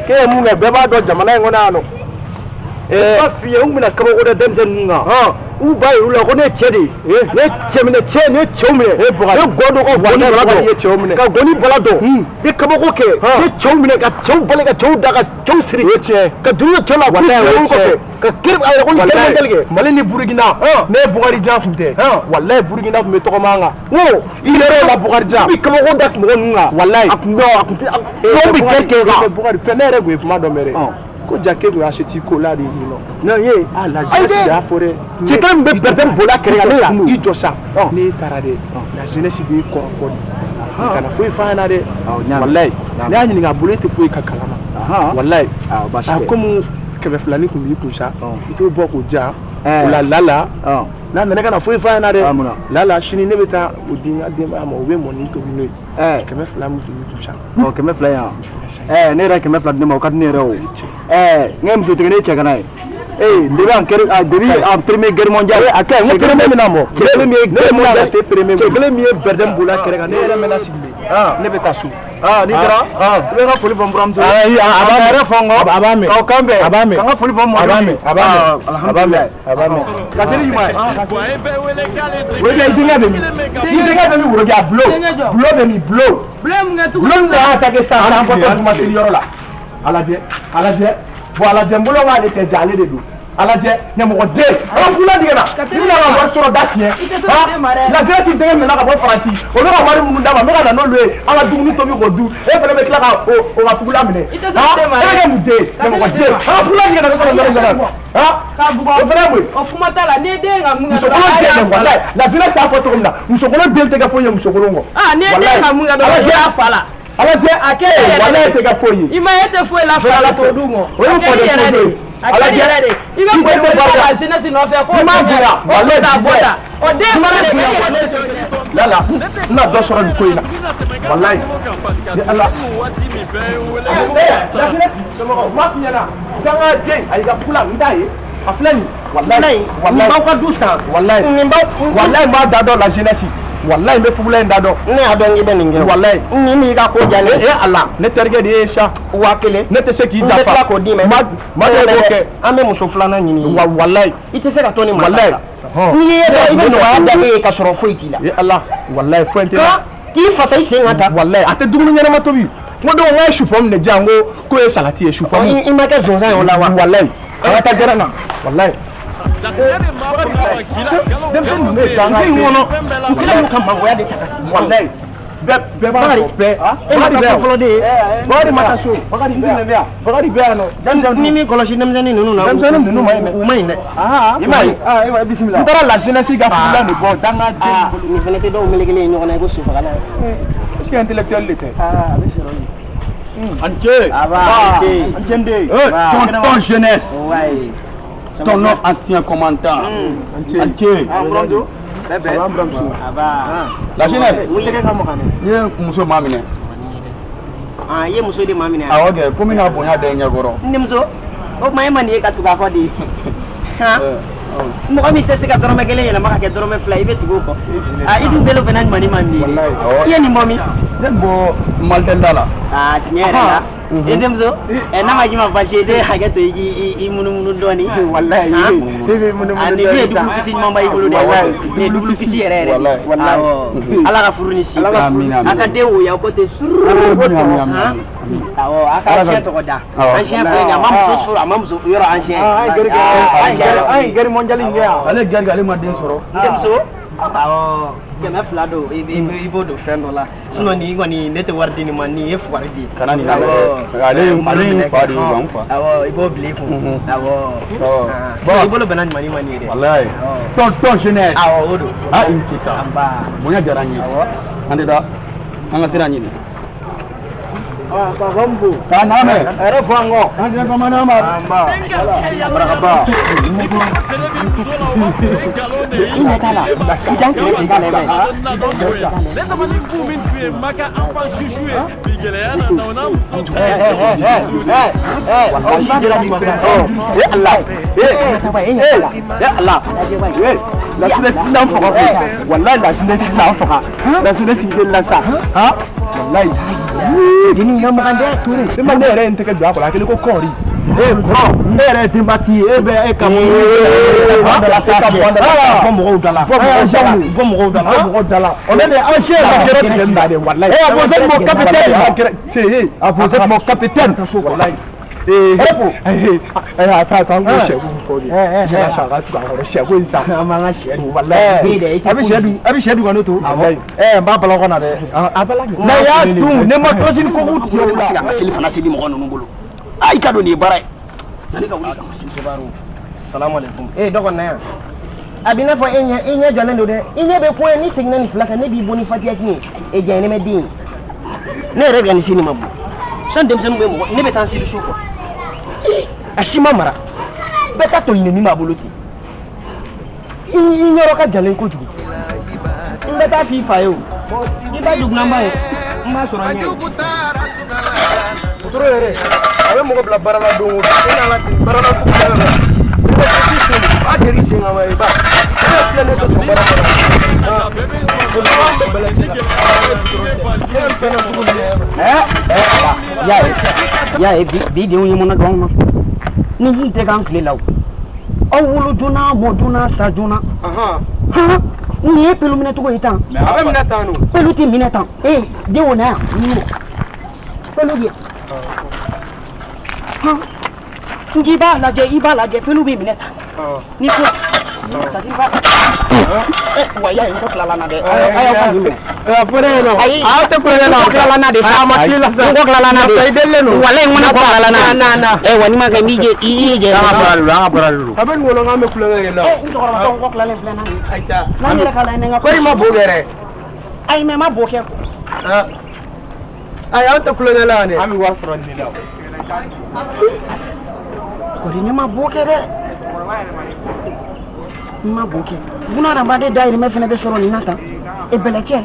k'e ye mun kɛ bɛɛ b'a dɔn jamana in kɔnɔ yan nɔ ba f'i ye n bɛna kabako da denmisɛnnin ninnu kan u b'a yir'u la ko ne ye cɛ de ye ne ye cɛ minɛ cɛ ne ye cɛw minɛ ne gɔ dɔ ka gɔni bala dɔn ka gɔni bala dɔn n ye kabako kɛ ne ye cɛw minɛ ka cɛw bali ka cɛw da ka cɛw siri o ye tiɲɛ ka dumuni cɛw la k'u siri kɔfɛ ka kiri a yɛrɛ ko ni kɛlɛ kɛ Mali ni Burukina ne ye Bukarijan tun tɛ walayi Burukina tun bɛ tɔgɔma an kan wo i yɛrɛ la Bukarijan i bɛ kabako da mɔgɔ ninnu kan walayi a tun bɛ a tun tɛ dɔw bɛ kɛ kan Bukari fɛn ne yɛrɛ tun ye kuma dɔ mɛn dɛ ko jake kun acheti kola de yin no ye a la jeunesse ya fore ti kan be bɛrɛbɛrɛ bola kɛrɛ la i jɔ sa ne taara de la jeunesse b'i kɔrɔfɔ de kana foyi f'a ɲɛna dɛ wallahi ne y'a ɲininka a bolo e tɛ foyi ka kalama wallahi a comme 200 kun b'i kun sa i t'o bɔ k'o ja o la lala n'a nana ka na foyi f'a ɲɛna dɛ lala sini ne bɛ taa o di n ka denbaya ma o bɛ mɔni tobi n'o ye 200 min kun b'i kun sa 200 yan ne yɛrɛ 200 di ne ma o ka di ne yɛrɛ o n ka muso tigɛ ne cɛ kana ye depuis en première guerre mondiale a kɛ n ko premier min na mɔ cɛ kelen min ye guerre mondiale cɛ kelen min ye bɛrɛdɛn bola kɛrɛ kan ne yɛrɛ mɛna sigilen ne bɛ taa so ni kɛra i bɛ n ka foli fɔ n buramuso a b'a yɛrɛ fɔ n kɔ a b'a mɛn kan bɛn a b'a mɛn ka n ka foli fɔ n mɔden a b'a mɛn a b'a mɛn ka seli ɲuman ye o de i denkɛ bɛ min i denkɛ bɛ min woroja bulo bɛ min bulo min y'a ta kɛ sisan an bɔtɔ juma seli yɔrɔ la a lajɛ bon a lajɛ n bolo k'ale tɛ ja ale de don a lajɛ ɲɛmɔgɔ den an ka fula tigɛ na i bɛna ka wari sɔrɔ da siɲɛ la jeunesse denkɛ minɛ ka bɔ Faransi o bɛ ka wari minnu d'a ma n bɛ ka na n'olu ye an ka dumuni tobi k'o dun e fana bɛ tila ka o ka fugula minɛ e bɛ kɛ mun den ɲɛmɔgɔ den an ka fula tigɛ na ka sɔrɔ nɔrɔ ɲɔgɔn o fana ye mun ye o kuma t'a la ni den ka mun kɛ musokolon den dɛ walayi la jeunesse y'a fɔ cogo min na musokolon den tɛ kɛ foyi ye musokolon kɔ ni den ka mun kɛ dɔrɔn i y'a fa la ala jɛ a kɛ walayi tɛ kɛ foyi ye i ma e tɛ foyi la fa la t'o d'u ma o ye fɔ de ala jere de i bɛ ko ko la jeunesse nɔfɛ ko ma bura wallahi da bota o den mara de lala na dɔ sɔrɔ nin ko in na wallahi ni ala la jeunesse somɔgɔw ma fi ɲɛna janga den ayi ka fugula n t'a ye a filɛ nin wallahi wallahi b'aw ka du san wallahi wallahi n b'a da dɔn la jeunesse wallahi n bɛ fugula in da dɔn ne y'a dɔn i bɛ nin kɛ wallahi ni m'i ka ko jalen ala ne terikɛ de ye sa 1000 ne tɛ se k'i jafa n bɛ tila k'o d'i ma ma de b'o kɛ an bɛ muso filanan ɲini wallahi i tɛ se ka to ni maa la n'i ye dɔn i bɛ nɔgɔya da e ye ka sɔrɔ foyi t'i la ala wallahi foyi tɛ la k'i fasa i sen ka ta wallahi a tɛ dumuni ɲɛnama tobi n ko donc n ka supɔmu de diyan ko ye salati ye supɔmu i ma kɛ zonzan ye o la wa wallahi an ka taa gɛrɛn na wallahi denmisɛnnin ninnu ye danga in kɔnɔ u kɛlen y'u ka mangoya de ta ka sigi wallahi bɛɛ b'a fɔ bɛɛ e ma taa so fɔlɔ de ye bakari ma taa so bakari bɛ yan bakari bɛ yan nɔ ni min kɔlɔsi denmisɛnnin ninnu na denmisɛnnin ninnu ma ɲi dɛ u ma ɲi dɛ i ma ye ayiwa bisimila n taara la jeunesse ka fugula de bɔ danga den nin fana tɛ dɔw melekelen ye ɲɔgɔn na i ko sofagala est ce que intellectuel de tɛ a bɛ sɔrɔ yen Anche ton jeunesse ton nom ancien commandant Anche la jeunesse ni muso maa minɛ i ye muso de maa minɛ awɔ kɛ komi n'a bonya da i ɲɛkɔrɔ n muso o tuma e ma nin ye ka tugu a kɔ de ye mɔgɔ min tɛ se ka dɔrɔmɛ kelen yɛlɛma ka kɛ dɔrɔmɛ fila i bɛ tugu o kɔ i dun bɛɛ bɛnna ɲuman ma min ye i ye nin bɔ min ne bɔ Maltɛnda la tiɲɛ yɛrɛ la e denmuso n'a ma ji ma basi ye den hakɛ to i munumunu dɔɔnin walayi ani bɛ dugukolo kisi ɲuman b'a i bolo dɛ nin dugukolo kisi yɛrɛ yɛrɛ awɔ ala ka furu ni si a ka den woya o ko ten suru awɔ a ka ancien tɔgɔ da ancien filɛ nin ye a ma muso furu a ma muso yɔrɔ ancien an ye guerre mondiale in kɛ yan ale guerre ale ma den sɔrɔ denmuso awɔ 200 don i b'o don fɛn dɔ la sinon nin kɔni ne tɛ wari di nin ma nin ye fugari di kana nin ale ye fa de ye an fa awɔ i b'o bila i kun awɔ sinon i bolo bɛnna ɲuman ni ma nin ye dɛ walayi ton jeunesse awɔ o don i ni ce sa bonya diyara n ye an tɛ taa an ka sira ɲini k'a naamɛ hɛrɛ fɔ an kɔ ancien commandant ma barakaba i ɲɛ t'a la i dan tile tun t'a la dɛ ne tamani bu min tun ye Maka enfant chouchou ye bi gɛlɛya nana o n'a muso la jeunesse n'an faga wallahi la jeunesse n'an faga la jeunesse de la sa wallahi dini ɲɛmɔgɔ dɛ turu ne ma ne yɛrɛ ye n tɛgɛ don a kɔrɔ a kɛlen ko kɔɔri kɔrɔ ne yɛrɛ ye denbati ye e bɛ e ka bɔ mɔgɔw da la bɔ mɔgɔw da la on est des anciens la guerre de l'Inde wallahi eh vous êtes mon capitaine vous êtes mon capitaine wallahi attends ko sɛ ko fɔ de ne sa ka tugu a kɔrɔ sɛ ko in sa an b'an ka sɛ dun wallahi a bɛ sɛ dun ka ne to n b'a bala kɔnɔ dɛ a bala ne y'a dun ne ma dɔsini ko k'u tigɛ o la ka seli fana seli mɔgɔ ninnu bolo i ka don nin ye baara ye yanni ka wuli ka masi salamu alaikum dɔgɔ na yan a b'i n'a fɔ e ɲɛ jɔlen don dɛ i ɲɛ bɛ kun ye ni seginna nin fila kan ne b'i bɔ ni fatiya kin ye jɛn ne bɛ den ne yɛrɛ bɛ nin sini ma bon san denmisɛnninw bɛ mɔgɔ ne bɛ taa n seli so kɔ a si ma mara bɛɛ ta tɔɲinini b'a bolo ten i ɲɛrɔ ka jalen kojugu n bɛ taa f'i fa ye o i b'a jugunan ba ye n b'a sɔrɔ ɲɛ Otoro yɛrɛ a bɛ mɔgɔ bila baara la don o don e n'ala ten baara la fugu la i bɛ taa ci sen a jɛri sen ka wa i ba e bɛ filɛ ne tɛ sɔn baara la o la an bɛ bɛlɛ ci la e bɛ fɛn ne fugu minɛ y'a ye bi denw ye mun na dɔn ma ni min tɛ k'an tile la o aw wolo joona mɔ joona sa joona nin ye pelu minɛ cogo ye tan a bɛ minɛ tan don pelu tɛ minɛ tan denw na yan pelu bɛ n k'i b'a lajɛ pelu bɛ minɛ tan ni ko wa y'a ye n ko tilala na dɛ a y'aw ka nin minɛ fɔ ne ɲɛna ayi aw tɛ kulonkɛ la n ko tilala na de sa ma tile la sa n ko tilala na de i delilen don walayi n ko ne ko tilala na wa n'i ma kɛ n'i jɛ i y'i jɛ an ka baara de don a bɛ nin kɔnɔ k'an bɛ kulonkɛ kɛ la n cɛkɔrɔba tɔ n ko tilalen filɛ na n'an yɛrɛ ka laɲini ka ko i ma bo kɛ dɛ ayi mɛ n ma bo kɛ ayi an tɛ kulonkɛ la yan dɛ an bɛ wari sɔrɔ nin de la kɔri ne ma bo kɛ dɛ n ma bo kɛ buna hadamaden dayirimɛ fɛnɛ bɛ sɔrɔ nin na tan e bɛlɛcɛ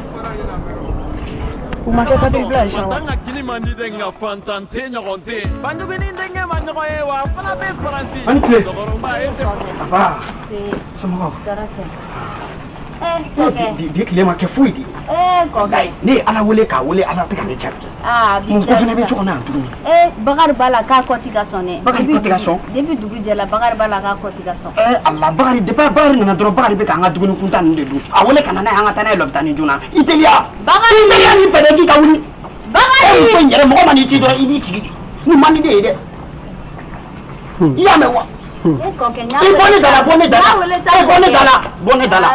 u ma kɛ kadi bila sa wa tanga kini mandi de nga fantan te ɲɔgɔn tɛ banjugu ni denkɛ ma ɲɔgɔn ye wa fana bɛ faransi ani tile sɔgɔrɔba e tɛ aba somɔgɔw bi tile ma kɛ foyi di ne ye ala wele k'a wele ala tɛ ka ne jaabi mun ko fɛnɛ bɛ cogo na tuguni Bakari b'a la k'a kɔ ti ka sɔn dɛ Bakari kɔ tɛ ka sɔn depuis dugu jɛla Bakari b'a la k'a kɔ ti ka sɔn Allah Bakari depuis Bakari nana dɔrɔn Bakari bɛ k'an ka dumuni kuntan ninnu de dun a wele ka na n'a ye an ka taa n'a ye lɔpitani joona i teliya Bakari i teliya nin fɛ dɛ k'i ka wuli Bakari ko in yɛrɛ mɔgɔ ma n'i ci dɔrɔn i b'i sigi nin man di de ye dɛ i y'a mɛn wa i bɔ ne da la bɔ ne da la bɔ ne da la bɔ ne da la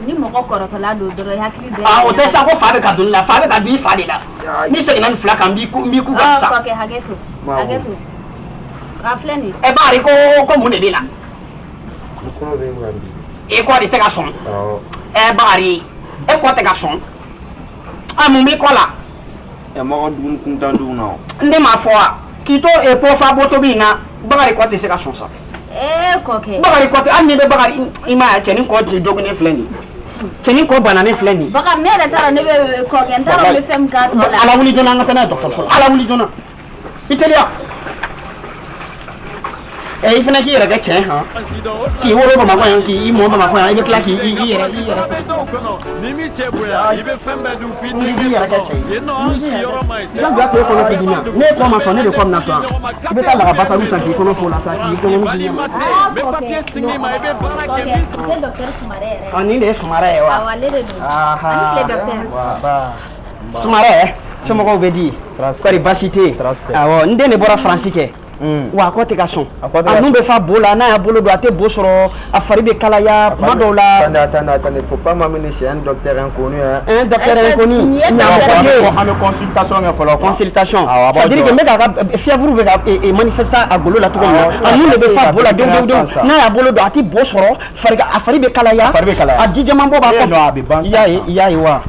ni mɔgɔ kɔrɔtɔla don dɔrɔn i hakili bɛ o tɛ sa ko fa bɛ ka donni la fa bɛ ka bin i fa de la ni seginna nin fila kan n b'i ku ka sa kɔkɛ hakɛ to a filɛ nin Bakari ko mun de b'i la e kɔ de tɛ ka sɔn Bakari e kɔ tɛ ka sɔn mun b'i kɔ la mɔgɔ dumuni kuntan dun na n de m'a fɔ wa k'i to pɔfa botobi in na Bakari kɔ tɛ se ka sɔn sa kɔkɛ Bakari kɔ tɛ hali n'i bɛ Bakari i ma ye cɛnin kɔ joginnen filɛ nin cɛnin kɔ bananen filɛ nin Bakari ne yɛrɛ t'a dɔn ne bɛ kɔkɛ n t'a dɔn n bɛ fɛn min k'a tɔ la ala wuli joona an ka taa n'a ye dɔgɔtɔrɔso la ala wuli joona i teliya i fana k'i yɛrɛ kɛ cɛ han k'i wolo Bamakɔ yan k'i mɔ Bamakɔ yan i bɛ tila k'i yɛrɛ ni mi cɛ bonya i bɛ fɛn bɛɛ dun f'i i yɛrɛ kɛ cɛ ye yen nɔ an siyɔrɔ ma ɲi i ka k'e kɔnɔ tɛ dimi ne kɔ ma sɔn ne de kɔ bɛna sɔn i bɛ taa laga batalu san k'i kɔnɔ f'o la sa k'i kɔnɔ dimi n bɛ papiye sig'i ma i bɛ baara kɛ min nin de ye Sumare ye wa ale de don ani tile docteur Sumare somɔgɔw bɛ di kɔri baasi tɛ yen awɔ n den de bɔra Faransi kɛ wa a kɔ tɛ ka sɔn a nun bɛ fa bo la n'a y'a bolo don a tɛ bo sɔrɔ a fari bɛ kalaya tuma dɔw la attendez faut pas m'amener chez un docteur inconnu un docteur inconnu an bɛ consultation kɛ fɔlɔ consultation c'est à dire que n bɛ ka fièvre bɛ ka manifester a golo la cogo min na a nun de bɛ fa bo la den n'a y'a bolo don a tɛ bo sɔrɔ a fari bɛ kalaya a ji jɛman bɔ b'a kɔfɛ i y'a ye wa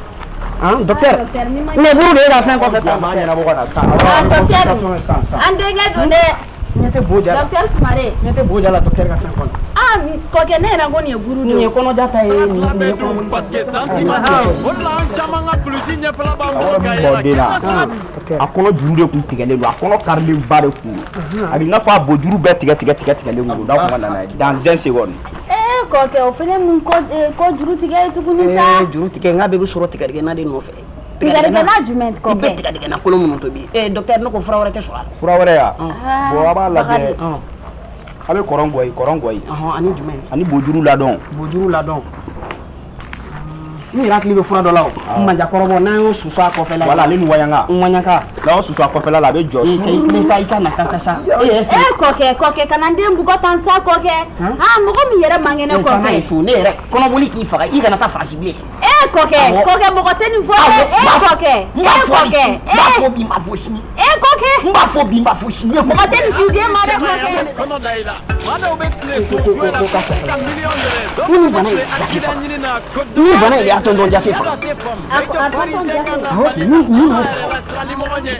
docteur mais buru de ye ka fɛn kɔfɛ docteur an denkɛ don dɛ ɲɛ tɛ boja docteur Sumare ɲɛ tɛ boja la docteur ka fɛn kɔnɔ kɔkɛ ne yɛrɛ ko nin ye buru de nin ye kɔnɔja ta ye nin ye kɔnɔja parce que sentiment tɛ o de la an caman ka kulusi ɲɛfɛla b'an bolo ka yɛlɛ a kɔnɔ juru de tun tigɛlen don a kɔnɔ karilen ba de tun don a bɛ i n'a fɔ a bojuru bɛɛ tigɛlen don n'a kun ka nana ye dans un seconde kɔkɛ o fɛnɛ mun ko juru tigɛ ye tuguni sa juru tigɛ n k'a bɛɛ bɛ sɔrɔ tigɛdigɛna de nɔfɛ tigɛdigɛna jumɛn kɔkɛ i bɛ tigɛdigɛna kolon minnu tobi docteur ne ko fura wɛrɛ tɛ sɔrɔ a la fura wɛrɛ ya bon a b'a lajɛ a bɛ kɔrɔn gɔyi ani jumɛn ani bojuru ladɔn n yɛrɛ hakili bɛ fura dɔ la o manjakɔrɔbɔ n'an y'o susu a kɔfɛla wala ale ni wayanka n'a y'o susu a kɔfɛla la a bɛ jɔ cɛ i tilen sa i ka na ka sa kɔkɛ kana n den bugɔ tan sa kɔkɛ mɔgɔ min yɛrɛ man kɛnɛ kɔkɛ ne yɛrɛ kɔnɔboli k'i faga i kana taa Faransi bilen kɔkɛ mɔgɔ tɛ nin fɔ kɔkɛ n b'a fɔ bi n b'a fɔ sini kɔkɛ n b'a fɔ bi n b'a fɔ sini mɔgɔ tɛ nin f'i den ma dɛ kɔkɛ kɔnɔ da i la maa dɔw bɛ tile so jouer la ka miliyɔn yɛrɛ ni bana in accident ɲini na ni bana in y'a tɔntɔn jafe faga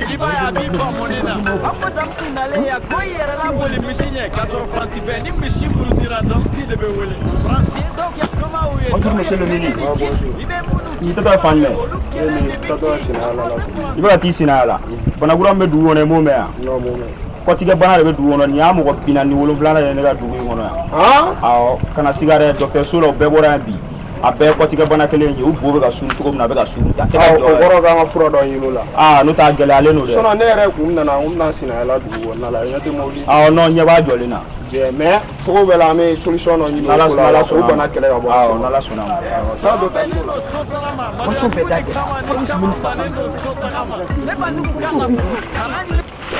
i b'a ye a b'i ban mɔni na a ko damisi nalen yan ko i yɛrɛ la boli misi ɲɛ k'a sɔrɔ Faransi bɛɛ ni misi burutira damisi de bɛ wele Faransi ye dɔw kɛ somaw ye i tɛ taa fan jumɛn i bɛ ka t'i senna la banakura min bɛ dugu kɔnɔ i m'o mɛn yan kɔtigɛ bana de bɛ dugu kɔnɔ nin y'a mɔgɔ 47 ye ne ka dugu in kɔnɔ yan awɔ kana siga dɛ dɔkitɛriso la o bɛɛ bɔra yan bi a bɛɛ kɔtigɛ bana kelen ye u bo bɛ ka sunu cogo min na a bɛ ka sunu ta o kɔrɔ k'an ka fura dɔ ɲini o la n'o t'a gɛlɛyalen don dɛ sinon ne yɛrɛ kun nana n bɛna sinayala dugu kɔnɔna la ɲɛ tɛ mobili non ɲɛ b'a jɔlen na mais cogo bɛɛ la an bɛ solution dɔ ɲini o la o bana kɛlɛ ka bɔ n'Ala sɔnna ma saa dɔ ta waso bɛɛ da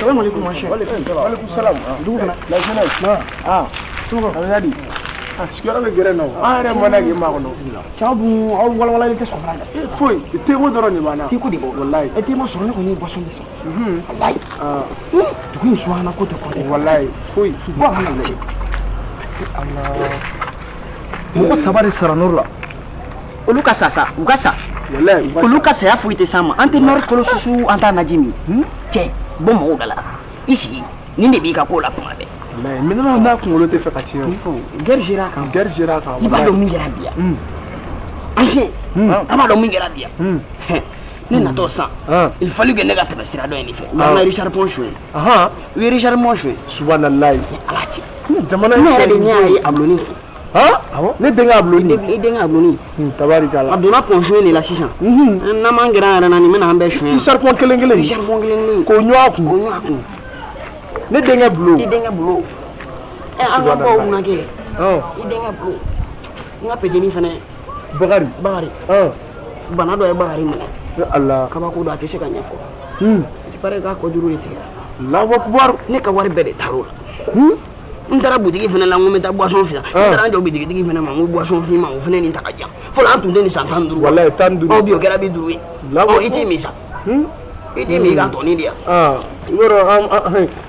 Salam alaikum mon cher. Walaikum salam. Dugu fana. La jeunesse. Alhamdi. Sigiyɔrɔ bɛ gɛrɛ nɔ an yɛrɛ mana kɛ maa kɔnɔ cɛw dun aw walawalali tɛ sɔn fana dɛ foyi teko dɔrɔn de b'an na teko de b'o wallahi e tema sɔrɔ ne kɔni ye boisson de san wallahi dugu in sumana ko tɛ kɔntɛ wallahi foyi bɔ a mana lajɛ mɔgɔ saba de sara nɔrɔ la olu ka sa sa u ka sa wallahi olu ka saya foyi tɛ s'an ma an tɛ nɔrɔ kolo susu an t'a naji min cɛ bɔ mɔgɔw da la i sigi nin de b'i ka ko la kuma bɛɛ maintenant n'a kunkolo tɛ fɛ ka tiɲɛ guerre gérera kan i b'a dɔn min kɛra bi yan ancien a b'a dɔn min kɛra bi yan ne natɔ san il fallu que ne ka tɛmɛ sira dɔ in de fɛ mais an ka Richard Pont suɲɛ u ye Richard Pont suɲɛ subhanalayi ala cɛ jamana ne yɛrɛ de ne y'a ye a bulonni ne denkɛ a bulonni i denkɛ a bulonni tabarikala a donna pont suɲɛ de la sisan n'an m'an gɛrɛ an yɛrɛ na nin bɛna an bɛɛ suɲɛ Richard Pont kelen kelen k'o ɲɔ a kun ne denkɛ bulo i denkɛ bulo an ka bɔ munna kɛ i denkɛ bulo n ka petini fɛnɛ Bakari bana dɔ ye Bakari minɛ Allah kabako don a tɛ se ka ɲɛfɔ il paraît k'a kɔjuru de tigɛra Allahu Akbar ne ka wari bɛɛ de taar'o la n taara butigi fɛnɛ la n ko n bɛ taa boisson fiyan n taara n jɔ butigitigi fɛnɛ ma n ko boisson fi ma o fɛnɛ nin ta ka jan fɔlɔ an tun tɛ nin san 15 wallahi 15 bi o kɛra bi 5 ye i t'i min sa i t'i min i ka tɔni di yan yɔrɔ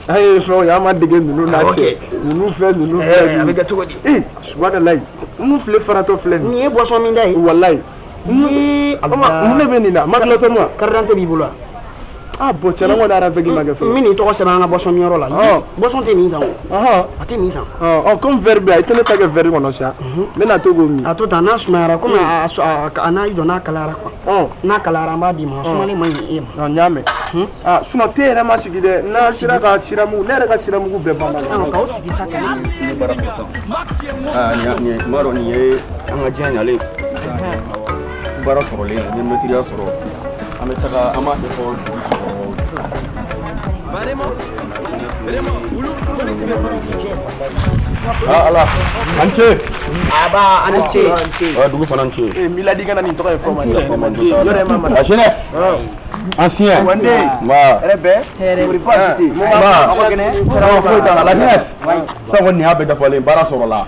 an ye fɛnw ye an ma dege ninnu n'a cɛ ninnu filɛ a bɛ kɛ cogo di subhanalayi ninnu filɛ faratɔ filɛ nin ye boisson min da ye wallahi mun ne bɛ nin na ma tila tɔ ma carte d'identité b'i bolo wa bon cɛla kɔni arafɛki ma kɛ fɔlɔ min nin tɔgɔ sɛbɛn an ka boisson min yɔrɔ la boisson tɛ min tan o a tɛ min tan comme verre bɛ yan i tɛ ne ta kɛ verre kɔnɔ sa ne na to k'o min a to tan n'a sumayara komi a n'a jɔ n'a kalayara quoi n'a kalayara an b'a d'i ma sumalen ma ɲi e ma n y'a mɛn sinon te yɛrɛ ma sigi dɛ n'a sera ka siramugu ne yɛrɛ ka siramugu bɛɛ ban k'aw sigi sa kɛlɛ ne baara fɛ sisan nin m'a dɔn nin ye an ka diɲɛ ɲalen baara sɔrɔlen n ye mɛtiriya sɔrɔ an bɛ taga an b'a ɲɛfɔ ala an ce aba an ce dugu fana ce miladi kana nin tɔgɔ ye fɔ ma yɔrɔ ma ma la jeunesse ancien la jeunesse sago nin y'a bɛɛ dafalen baara sɔrɔla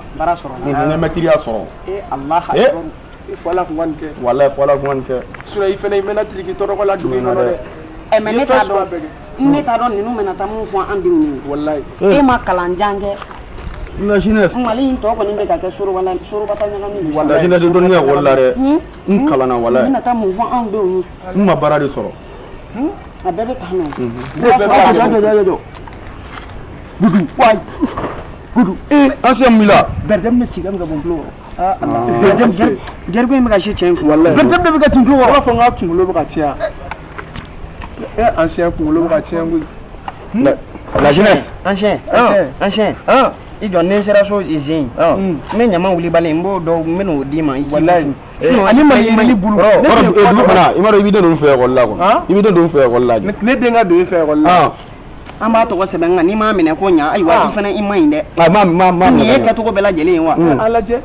nin ye mɛtiriya sɔrɔ fɔla kun kɔni kɛ wallahi fɔla kun kɔni kɛ sura i fɛnɛ i mɛna tiriki tɔrɔkɔ la dugu in kɔnɔ dɛ mais ne t'a dɔn ninnu bɛna taa mun fɔ an denw ye wallahi e ma kalan jan kɛ la jeunesse mali in tɔ kɔni bɛ ka kɛ sorobata ɲagami la jeunesse dɔnni kɛ ekɔli la dɛ n kalanna wallahi bɛna taa mun fɔ an denw ye n ma baara de sɔrɔ a bɛɛ bɛ taa nɔ gudu wayi gudu ancien mila bɛrɛdɛm bɛ ci ka min ka bɔ nkulo kɔrɔ jarigo in bɛ ka si tiɲɛ kun wallahi bɛrɛdɛm de bɛ ka tunkulu kɔrɔ b'a fɔ n ka kunkolo bɛ ka tiɲɛ ancien kunkolo bɛ ka tiɲɛ koyi la jeunesse ancien i jɔ ni n sera so izin n bɛ ɲama wuli bali n b'o dɔw n bɛ n'o d'i ma wallahi ani mali bulu dugu fana i m'a dɔn i bɛ den ninnu fɛ ekɔli la quoi i bɛ den ninnu fɛ ekɔli la ne den ka don e fɛ ekɔli la an b'a tɔgɔ sɛbɛn nka n'i m'a minɛ ko ɲa ayiwa i fana i ma ɲi dɛ nin ye kɛcogo bɛɛ lajɛlen ye wa a lajɛ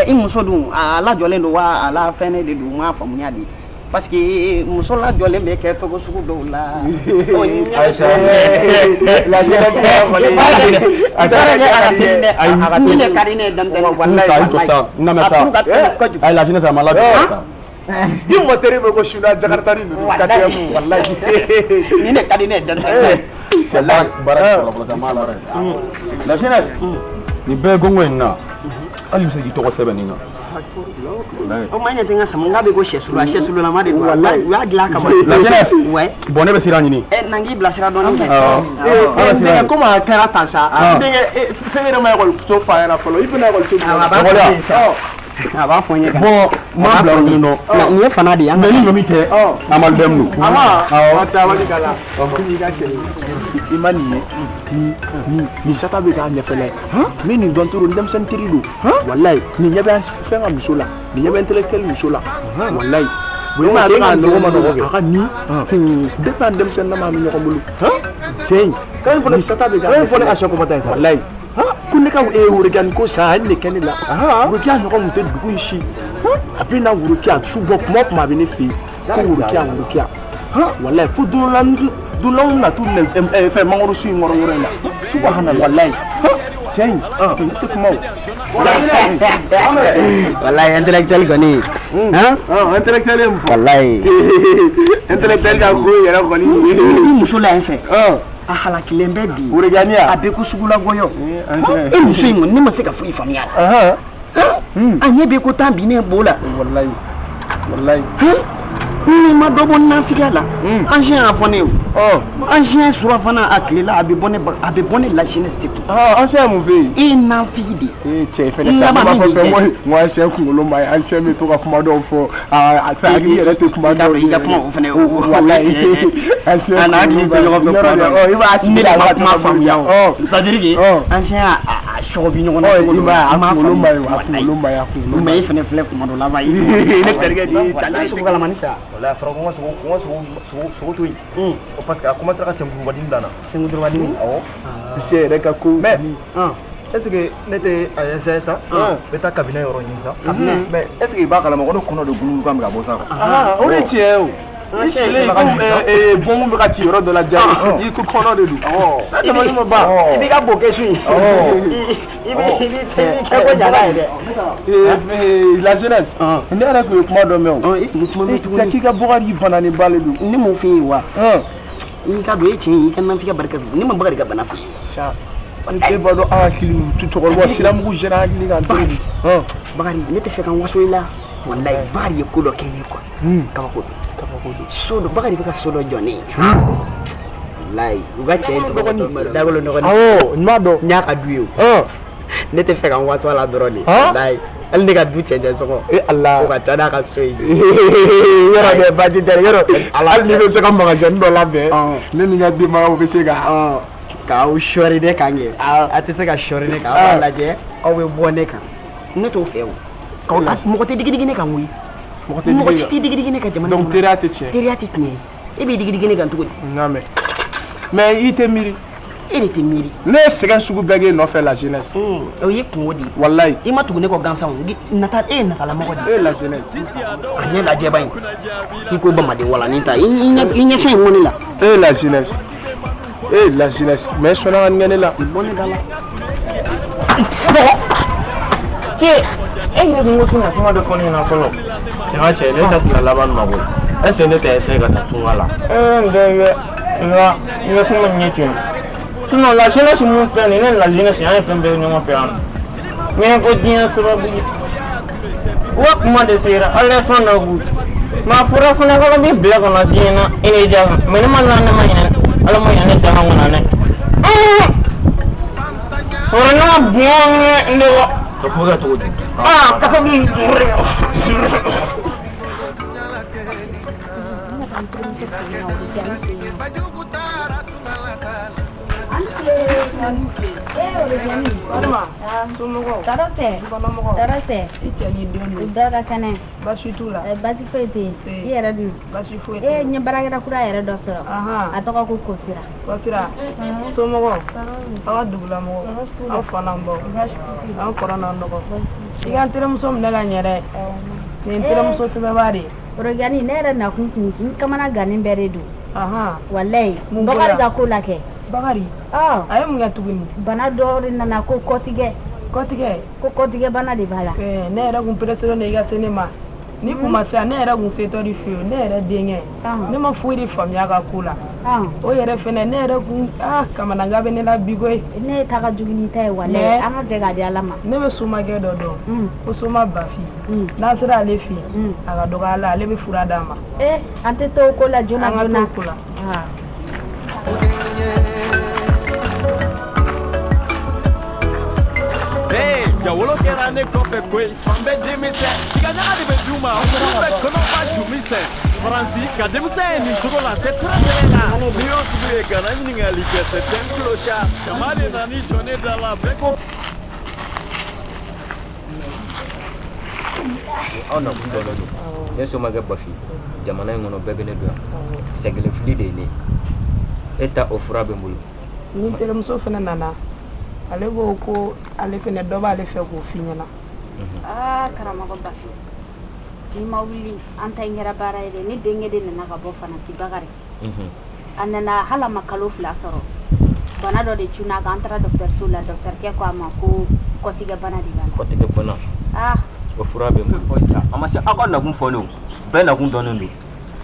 i muso dun a lajɔlen don wa a la fɛn de don n m'a faamuya de parce que muso lajɔlen bɛ kɛ cogo sugu dɔw la min de ka di ne ye denmisɛnnin la jeunesse a ma labɛn i mɔtɛri bɛ ko suda jakarta ni ninnu KTM wallahi nin de ka di ne ye denmisɛnnin baara fɔlɔ sa m'a la la jeunesse nin bɛɛ gongo in na hali bɛ se k'i tɔgɔ sɛbɛn nin na o ma ɲɛ tɛ n ka sama n k'a bɛ ko sɛsululama de don u y'a dilan kama la jeunesse bon ne bɛ sira ɲini n'an k'i bilasira dɔɔnin denkɛ komi a kɛra tan sa denkɛ fɛn yɛrɛ ma ekɔliso fa ɲɛna fɔlɔ i bɛna ekɔliso a b'a fɔ n ye bon maa bila nin dɔn nin ye fana de ye mais ni ɲɔmi tɛ a ma dɛm don a tabali k'a la i ka cɛ i ma nin ye nin sata bɛ k'a ɲɛfɛla ye min nin dɔn toro denmisɛnnin teri don wallahi nin ɲɛ bɛ fɛn ka muso la nin ɲɛ bɛ intellectuel muso la wallahi bon a ka nɔgɔ ma nɔgɔ kɛ a ka nin depuis an denmisɛnnin na ma an bɛ ɲɔgɔn bolo cɛ in nin sata bɛ k'a fɔ ne ka sɛko ma ta ye sa wallahi ko ne ka worokani ko sa hali ne kɛ ne la worokiya ɲɔgɔn kun tɛ dugu in si a bɛ na worokiya su bɔ kuma o kuma a bɛ ne fɛ yen ko worokiya wallahi fo don la na t'u fɛn mangoro su in kɔrɔ yɔrɔ in la subahana wallahi cɛ in ne tɛ kuma o wallahi intellectuel kɔni intellectuel wallahi intellectuel ka ko yɛrɛ kɔni ni muso la yen fɛ a halakilen bɛ bi worokaniya a bɛ ko sugu la gɔyɔ e muso in kɔni ne ma se ka foyi faamuya la a ɲɛ bɛ ko tan bi ne b'o la wallahi Ni ma dɔ bɔ nafigiya la an siɲɛ y'a fɔ ne ye an siɲɛ sura fana a tile la a bɛ bɔ ne la jeunesse de kun an siɲɛ mun fɛ yen e ye nafigi de ye cɛ fɛnɛ sa ne b'a fɔ fɛn ko an siɲɛ kunkolo ma ye an siɲɛ bɛ to ka kuma dɔw fɔ a fɛ hakili yɛrɛ tɛ kuma dɔw i ka kuma o fɛnɛ an siɲɛ a n'a hakili tɛ ɲɔgɔn fɛ kuma dɔw i b'a ne de ma kuma faamuya c'est à dire que an siɲɛ a sɔgɔ bi ɲɔgɔn na i b'a a kunkolo ma ye a kunkolo ma ye a kunkolo ma ye mais e fɛnɛ filɛ kuma dɔ la b'a ye ne terikɛ de ye cɛ sogo kalamani fɛ wala fara ko n ka sogo to yen parce que a commencé ka senkuruba dimi bila n na senkuruba dimi awɔ sɛ yɛrɛ ka ko mais est ce que ne tɛ a essayer sa n bɛ taa cabinet yɔrɔ ɲini sa mais est ce que i b'a kalama ko ne kɔnɔ de gululu kan bɛ ka bɔ sa o de tiɲɛ ye o i sigilen komi bɔnmu bɛ ka ci yɔrɔ dɔ la ja i ko kɔnɔ de don tɛmɛni ma ban i b'i ka bo kɛ su in i b'i kɛ ko jala ye dɛ la jeunesse ne yɛrɛ tun ye kuma dɔ mɛn o tɛ k'i ka Bakari bana ni bale don ne m'o f'i ye wa i ka don e tiɲɛ i ka nafigiya barika don ne ma Bakari ka bana f'i ye e b'a dɔn an hakili tu cɛkɔrɔba siramugu jɛra hakili kan Bakari ne tɛ fɛ ka n waso i la wallahi Bakari ye ko dɔ kɛ ye quoi kabako don so dɔ Bakari bɛ ka so dɔ jɔ ne ye wallahi u ka cɛ dagolo dɔgɔnin awɔ n b'a dɔn n y'a ka du ye o ne tɛ fɛ ka n waso a la dɔrɔn de wallahi hali ne ka du cɛncɛn sɔgɔ Allah o ka taa n'a ka so ye yɔrɔ bɛ baasi tɛ yɔrɔ hali n'i bɛ se ka magasin dɔ labɛn ne ni n ka denbayaw bɛ se ka k'aw sɔɔri ne kan kɛ a tɛ se ka sɔɔri ne kan aw b'a lajɛ aw bɛ bɔ ne kan ne t'o fɛ o mɔgɔ tɛ digi ne kan koyi mɔgɔ si tɛ digi ne kan jamana donc teriya tɛ tiɲɛ teriya tɛ tiɲɛ e b'i digi ne kan cogo di n y'a mɛn mais i tɛ miiri e de tɛ miiri ne ye sɛgɛn sugu bɛɛ kɛ nɔfɛ la jeunesse o ye kungo de ye wallahi i ma tugu ne kɔ gansan e ye natalamɔgɔ de e ye la jeunesse a ɲɛ lajɛba in i ko bamaden walanin ta i ɲɛsɛn in mɔni la e ye la jeunesse la jeunesse mais sɔnna ka ɲɛ ne la bɔ ne da la ke e yɛrɛ kun ko tun ka kuma dɔ fɔ ne ɲɛna fɔlɔ jama cɛ ne ta tɛna laban ma bɔ est ce que ne tɛ essayer ka taa tunga la n bɛ kuma ɲɛ tiɲɛ sinon la jeunesse mun filɛ nin ne ni la jeunesse an ye fɛn bɛɛ ɲɔgɔn fɛ yan mais ko diɲɛ sababu u ka kuma de sera ala ye fɛn dɔ k'u maa fɔra fana k'ala b'i bila ka na diɲɛ na i ni diya mais ne ma na ne ma ɲinɛ ala ma ɲinɛ ne dama kɔnɔ dɛ fɔra ne ka bonya ne wa ka fɔ kɛ cogo di kasa b'i Dara kɛnɛ basi t'u la basi foyi tɛ yen i yɛrɛ dun basi foyi tɛ yen n ye baarakɛla kura yɛrɛ dɔ sɔrɔ a tɔgɔ ko Kosira somɔgɔw aw ka dugulamɔgɔw aw fa n'an baw aw kɔrɔ n'an dɔgɔ i ka n terimuso minɛ ka ɲɛ dɛ nin n terimuso sɛbɛnba de ye Orogani ne yɛrɛ nakun kun n kamana gannen bɛɛ de don walayi Bakari ka ko la kɛ Bakari a ye mun kɛ tuguni bana dɔ de nana ko kɔtigɛ ko kɔtigɛ bana de b'a la ne yɛrɛ kun pereselen don i ka se ne ma ni kun ma se yan ne yɛrɛ kun setɔ de fɛ yen ne yɛrɛ denkɛ ne ma foyi de faamuya ka ko la o yɛrɛ fɛnɛ ne yɛrɛ kun kamanagan bɛ ne la bi koyi ne ye taa ka jugu ni ta ye walayi an ka jɛ k'a di Ala ma ne bɛ somakɛ dɔ dɔn ko Soma Bafi n'an sera ale fɛ yen a ka dɔgɔ Ala ale bɛ fura d'a ma an tɛ to o ko la joona joona an ka to o ko la Jawolo kɛra ne kɔfɛ koyi fan bɛɛ denmisɛn tigaɲaga de bɛ d'u ma olu bɛ kɔnɔba jumisɛn Faransi ka denmisɛn ye nin cogo la c'est très bien là n'i y'o sugu ye kana ɲininkali kɛ c'est un clochard jama de nana i jɔ ne da la bɛɛ ko aw nakun dɔnnen don ne somakɛ Bafi jamana in kɔnɔ bɛɛ bɛ ne dɔn yan sɛgɛlɛfili de ye ne e ta o fura bɛ n bolo ni terimuso fɛnɛ nana ale ko ko ale fɛnɛ dɔ b'ale fɛ k'o f'i ɲɛna karamɔgɔ Bafi ni ma wuli an ta in kɛra baara ye dɛ ni denkɛ de nana ka bɔ Fanati Bakari a nana hali a ma kalo 2 sɔrɔ bana dɔ de cunna a kan an taara dɔkitɛriso la dɔkitɛrikɛ ko a ma ko kɔtigɛ bana de b'a la kɔtigɛ bana o fura bɛ n bolo a ma se aw ka nakun fɔ ne o bɛɛ nakun dɔnnen don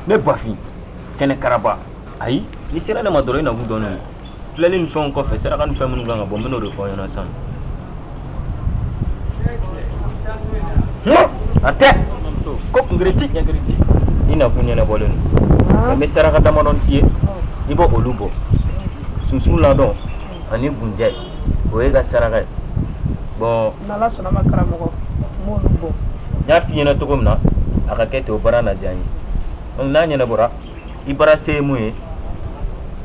ne Bafi kɛnɛ karaba ayi ni sera ne ma dɔrɔn i nakun dɔnnen don filɛli ni fɛnw kɔfɛ saraka ni fɛn minnu kan ka bɔ n bɛn'o de fɔ aw ɲɛna sisan a tɛ ko kungere ti ɲɛgere ti ina kun ɲɛnabɔlen don n bɛ saraka damadɔni f'i ye i b'o olu bɔ sunsun ladɔn ani gunjɛ o ye ka saraka ye bon n'ala sɔnna ma karamɔgɔ n b'olu bɔ n y'a f'i ɲɛna cogo min na a ka kɛ ten o baara na diya n ye donc n'a ɲɛnabɔra i baara se ye mun ye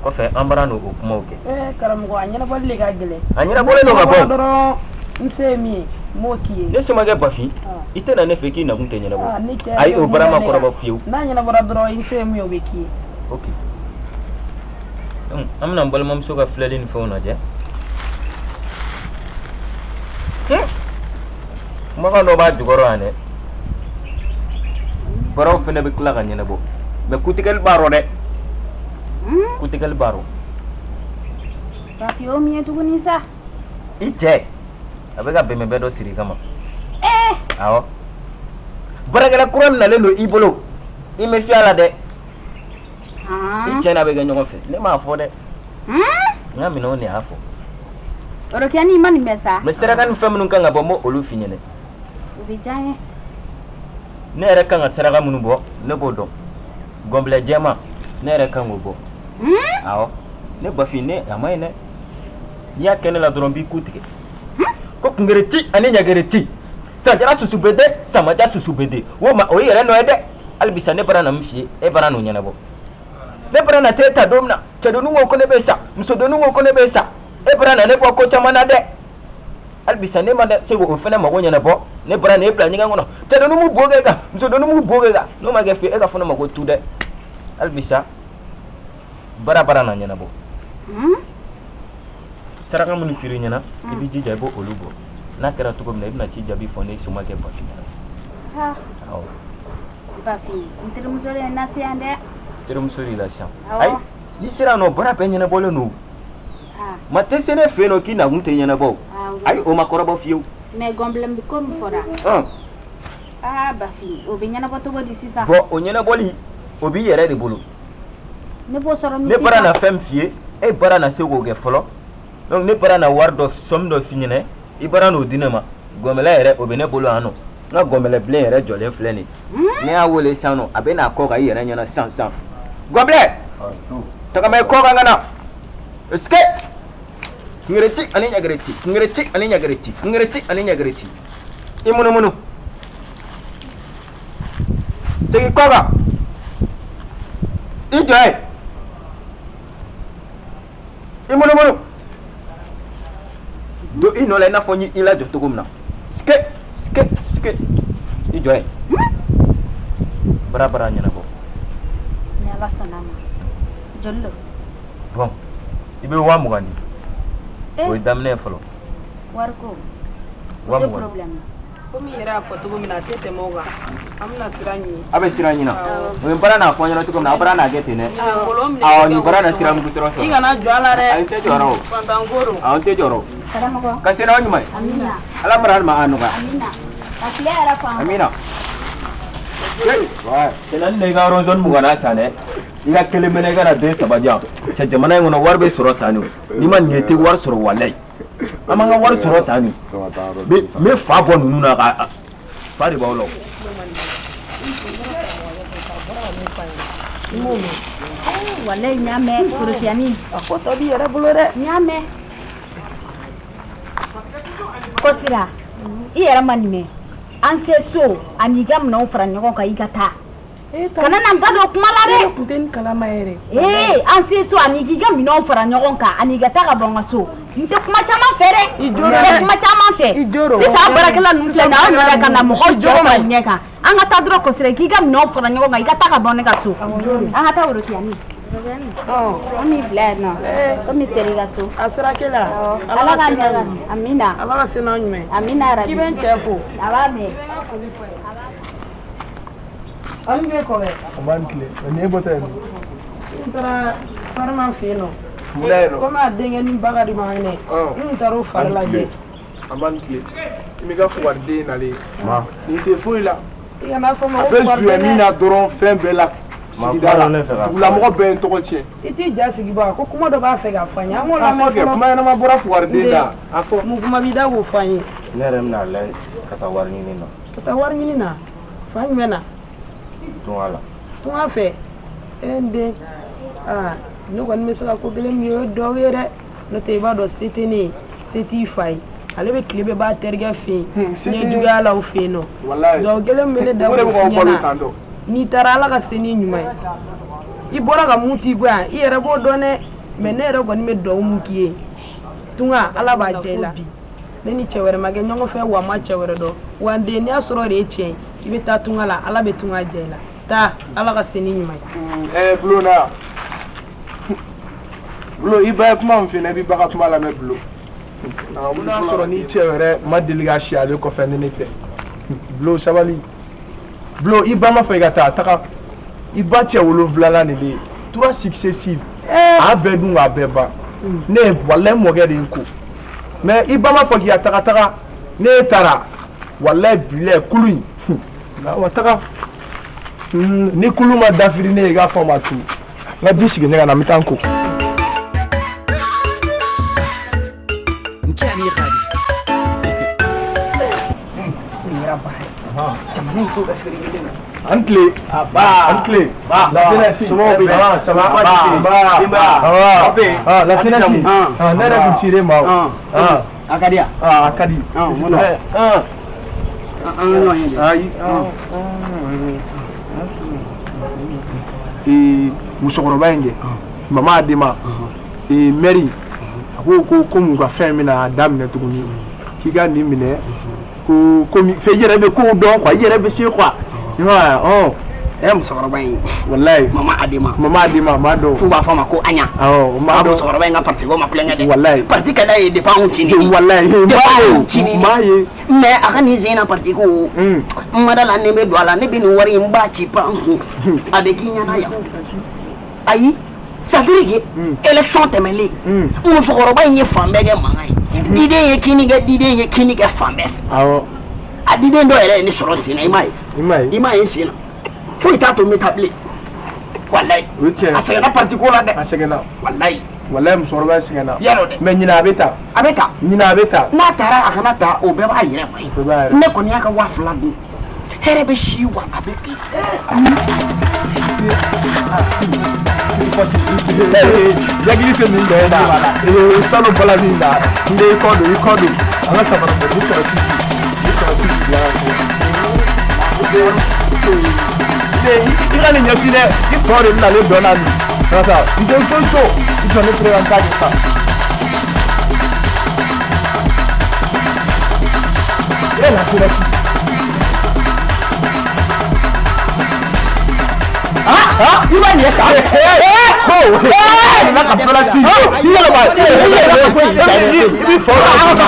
kɔfɛ an baara n'o kumaw kɛ karamɔgɔ a ɲɛnabɔli de ka gɛlɛn a ɲɛnabɔlen don ka bɔ dɔrɔn n se ye min ye n b'o k'i ye ne somakɛ Bafin i tɛna ne fɛ k'i nakun tɛ ɲɛnabɔ ayi o baara ma kɔrɔbɔ fiyewu n'a ɲɛnabɔra dɔrɔn i se ye min ye o bɛ k'i ye ok donc an bɛna n balimamuso ka filɛli ni fɛnw lajɛ kumakan dɔ b'a jukɔrɔ yan dɛ baaraw fɛnɛ bɛ tila ka ɲɛnabɔ mais kutigɛli b'a rɔ dɛ kutigɛli b'a rɔ Bafin o min ye tuguni sa i cɛ a bɛ ka bɛnbɛn dɔ siri i kama awɔ baarakɛla kura nalen don i bolo i mɛ fiyɛ a la dɛ i cɛ n'a bɛ kɛ ɲɔgɔn fɛ ne m'a fɔ dɛ n y'a minɛ o de y'a fɔ o de kɛ ni ma nin bɛ sa mais saraka ni fɛn minnu kan ka bɔ n b'o olu f'i ɲɛna o bɛ diya n ye ne yɛrɛ kan ka saraka minnu bɔ ne b'o dɔn gɔnbilɛ jɛman ne yɛrɛ kan k'o bɔ awɔ ne Bafin ne a ma ɲi dɛ n'i y'a kɛ ne la dɔrɔn b'i ku tigɛ ko kungere ti ani ɲagere ti sanjara susu bɛ de samaja susu bɛ de o ye yɛrɛ nɔ ye dɛ hali bisa ne bara na min f'i ye e bara n'o ɲɛnabɔ ne bara na t'e ta don min na cɛdonni ko ne bɛ sa musodonni ko ne bɛ sa e bara na ne bɔ ko caman na dɛ hali bisa ne ma se k'o fɛnɛ mago ɲɛnabɔ ne bara na e bila ɲɛgɛn kɔnɔ cɛdonni m'u bo kɛ kan musodonni m'u bo kɛ kan n'o ma kɛ fiye e ka fɔ ne ma ko tu dɛ hali bisa bara na ɲɛnabɔ saraka minnu firi ɲɛna i b'i jija i b'o olu bɔ n'a kɛra cogo min na i bɛna ci jaabi fɔ ne somakɛ Bafin ɲɛna awɔ Bafin n terimuso de ye n lase yan dɛ terimuso de la sisan ayi n'i sera nɔ baara bɛɛ ɲɛnabɔlen don ma tɛ se ne fɛ yen nɔ k'i nakun tɛ ɲɛnabɔ o ayi o ma kɔrɔbɔ fiyewu mais gɔnbilɛn ko min fɔra Bafin o bɛ ɲɛnabɔ cogo di sisan bon o ɲɛnabɔli o b'i yɛrɛ de bolo ne b'o sɔrɔ min ne bara na fɛn min f'i ye e bara na se k'o kɛ fɔlɔ donc ne bara na wari dɔ somme dɔ f'i ɲɛna i bara n'o di ne ma gɔnbɛlɛ yɛrɛ o bɛ ne bolo yan nɔ n ka gɔnbɛlɛ bilen yɛrɛ jɔlen filɛ nin ye ne y'a wele sisan nɔ a bɛ n'a kɔ kan i yɛrɛ ɲɛna sisan gɔnbɛlɛ tagama i kɔ kan ka na est-ce que kungereti ani ɲagereti kungereti ani ɲagereti kungereti ani ɲagereti i munumunu segin kɔ kan i jɔ ye i munumunu don i nɔ la i n'a fɔ n y'i lajɔ cogo min na sike i jɔ ye bara ɲɛnabɔ ni Ala sɔnna ma joli lo bon i bɛ 20,000 di o ye daminɛ ye fɔlɔ wari ko 20,000 komi yɛrɛ y'a fɔ cogo min na a tɛ tɛmɛ o kan an bɛna sira ɲini a bɛ sira ɲina o ye bara n'a fɔ n ɲɛna cogo min na a bara n'a kɛ ten dɛ awɔ nin bara na sira mugu sira sɔrɔ i kana jɔ a la dɛ n tɛ jɔyɔrɔ o fantankoro awɔ n tɛ jɔyɔrɔ o karamɔgɔ ka sira ɲuman ye amina ala mara ma a nɔgɔya amina ka tile yɛrɛ fan amina cɛnani de i ka ronzoni mugan na san dɛ i ka kelen mɛnɛ i ka na den saba di yan cɛ jamana in kɔnɔ wari bɛ sɔrɔ tan de n'i ma nin ye i tɛ wari sɔrɔ walayi an b'an ka wari sɔrɔ tan de n bɛ fa bɔ ninnu na ka fa de b'aw la walayi n y'a mɛn forofiyani a ko tɔ b'i yɛrɛ bolo dɛ n y'a mɛn ko sira i yɛrɛ ma nin mɛn an se so ani i ka minɛnw fara ɲɔgɔn kan i ka taa kana na n da don kuma la dɛ n tɛ nin kalama yɛrɛ an se so ani k'i ka minɛnw fara ɲɔgɔn kan ani i ka taa ka bɔ n ka so n tɛ kuma caman fɛ dɛ n tɛ kuma caman fɛ sisan baarakɛla ninnu filɛ nin ye aw nana ka na mɔgɔw jɔ ka ɲɛ kan an ka taa dɔrɔn kɔsɛbɛ k'i ka minɛnw fara ɲɔgɔn kan i ka taa ka bɔ ne ka so an ka taa worotiyani an b'i bila yan nɔ komi sera i ka so a sera kɛ la ala ka ɲɛ amina ala ka se n'aw ɲuman amina yarabi k'i bɛ n cɛ fo a b'a mɛn hali ne kɔrɔ an b'an tile ni e bɔtɔ yen n taara farima fɛ yen nɔ komi a denkɛ ni bakari ma hinɛ n taara o fari lajɛ an b'an tile i m'i ka fugariden nalen nin tɛ foyi la i kana fɔ ma a ko bɛ suɲɛ min na dɔrɔn fɛn bɛɛ la sigida la dugulamɔgɔ bɛɛ ye n tɔgɔ tiɲɛ i t'i ja sigi ba ko kuma dɔ b'a fɛ ka fɔ an ye an k'o a fɔ lamɛn kɛ kuma ɲɛnama bɔra fugariden da a fɔ mun kuma b'i da k'o fɔ an ye ne yɛrɛ bɛna lajɛ ka taa wari ɲini na ka taa wari ɲini na fa jumɛn na tunga la tunga fɛ den ne kɔni bɛ se ka ko kelen min ye dɔw ye dɛ n'o tɛ i b'a dɔn se tɛ ne ye se t'i fa ye ale bɛ tile bɛɛ b'a terikɛ fɛ yen ne ye juguya la u fɛ yen nɔ donc kelen bɛ ne da ko f'i ɲɛna n'i taara ala ka se n'i ɲuman ye i bɔra ka mun t'i goya i yɛrɛ b'o dɔn dɛ mais ne yɛrɛ kɔni bɛ dugawu mun k'i ye tunga ala b'a diya i la ne ni cɛ wɛrɛ ma kɛ ɲɔgɔn fɛ wa ma cɛ wɛrɛ dɔn wa n den n'i y'a sɔrɔ de ye tiɲɛ ye i bɛ taa tunga la ala bɛ tunga diya i la taa ala ka se n'i ɲuman ye. Bulo na Bulo i ba ye kuma min f'i ɲɛna i b'i ba ka kuma lamɛn Bulo. N'a sɔrɔ n'i cɛ wɛrɛ ma deli ka si ale kɔfɛ ni ne tɛ Bulo sabali Bulo i ba ma fɔ i ka taa taga i ba cɛ 7 de bɛ yen 3 successives a bɛɛ dun k'a bɛɛ ban ne ye walayi mɔkɛ de ye n ko mais i ba ma fɔ k'i ka taga ne taara walayi bilayi kulu in wa taga ni kulu ma dafiri ne ye i ka fɔ ma tu n ka ji sigi ne ka na n bɛ taa n ko. Antle, la sénation, ça va, la sénation, nera kuchire mao, Akadia, Akadi, musokɔrɔba in kɛ mama adema Mary ko mun ka fɛn mina daminɛ tuguni k'i ka nin minɛ ko komi fɛ yɛrɛ bɛ kow dɔn quoi yɛrɛ bɛ se quoi musokɔrɔba in wallahi mama adema ma dɔn fu b'a fɔ ma ko Aɲa ma dɔn musokɔrɔba in ka parti ko ma kulonkɛ dɛ wallahi parti ka d'a ye depuis anw cini wallahi ma ye mais a ka nin sen na parti ko n ma da la ne bɛ don a la ne bɛ nin wari in n b'a ci pan kun a bɛ k'i ɲɛna yan ayi c'est vrai que élection tɛmɛlen musokɔrɔba in ye fan bɛɛ kɛ mankan ye diden ye kini kɛ fan bɛɛ fɛ a diden dɔ yɛrɛ ye ne sɔrɔ sen na i m'a ye sen na foyi t'a to n bɛ taa bilen wallahi a sɛgɛnna parti ko la dɛ a sɛgɛnna wallahi musokɔrɔba sɛgɛnna yarɔ dɛ mais ɲina a bɛ taa n'a taara a kana taa o bɛɛ b'a yɛrɛ fa ye ne kɔni y'a ka 2000 dun hɛrɛ bɛ si wa a bɛ tile yakili tɛ min bɛɛ la salo bala min na n bɛ i kɔ don an ka samara bɔ ni kɔlɔsi bila i ka nin ɲɛsi dɛ i tɔ de bɛna ale dɔn na nin karata n tɛ foyi to i sɔn ne tere an t'a kɛ sa la sirasi i b'a ɲɛ sa na ka fɛla ci i yɛlɛma i b'i fɔ an ka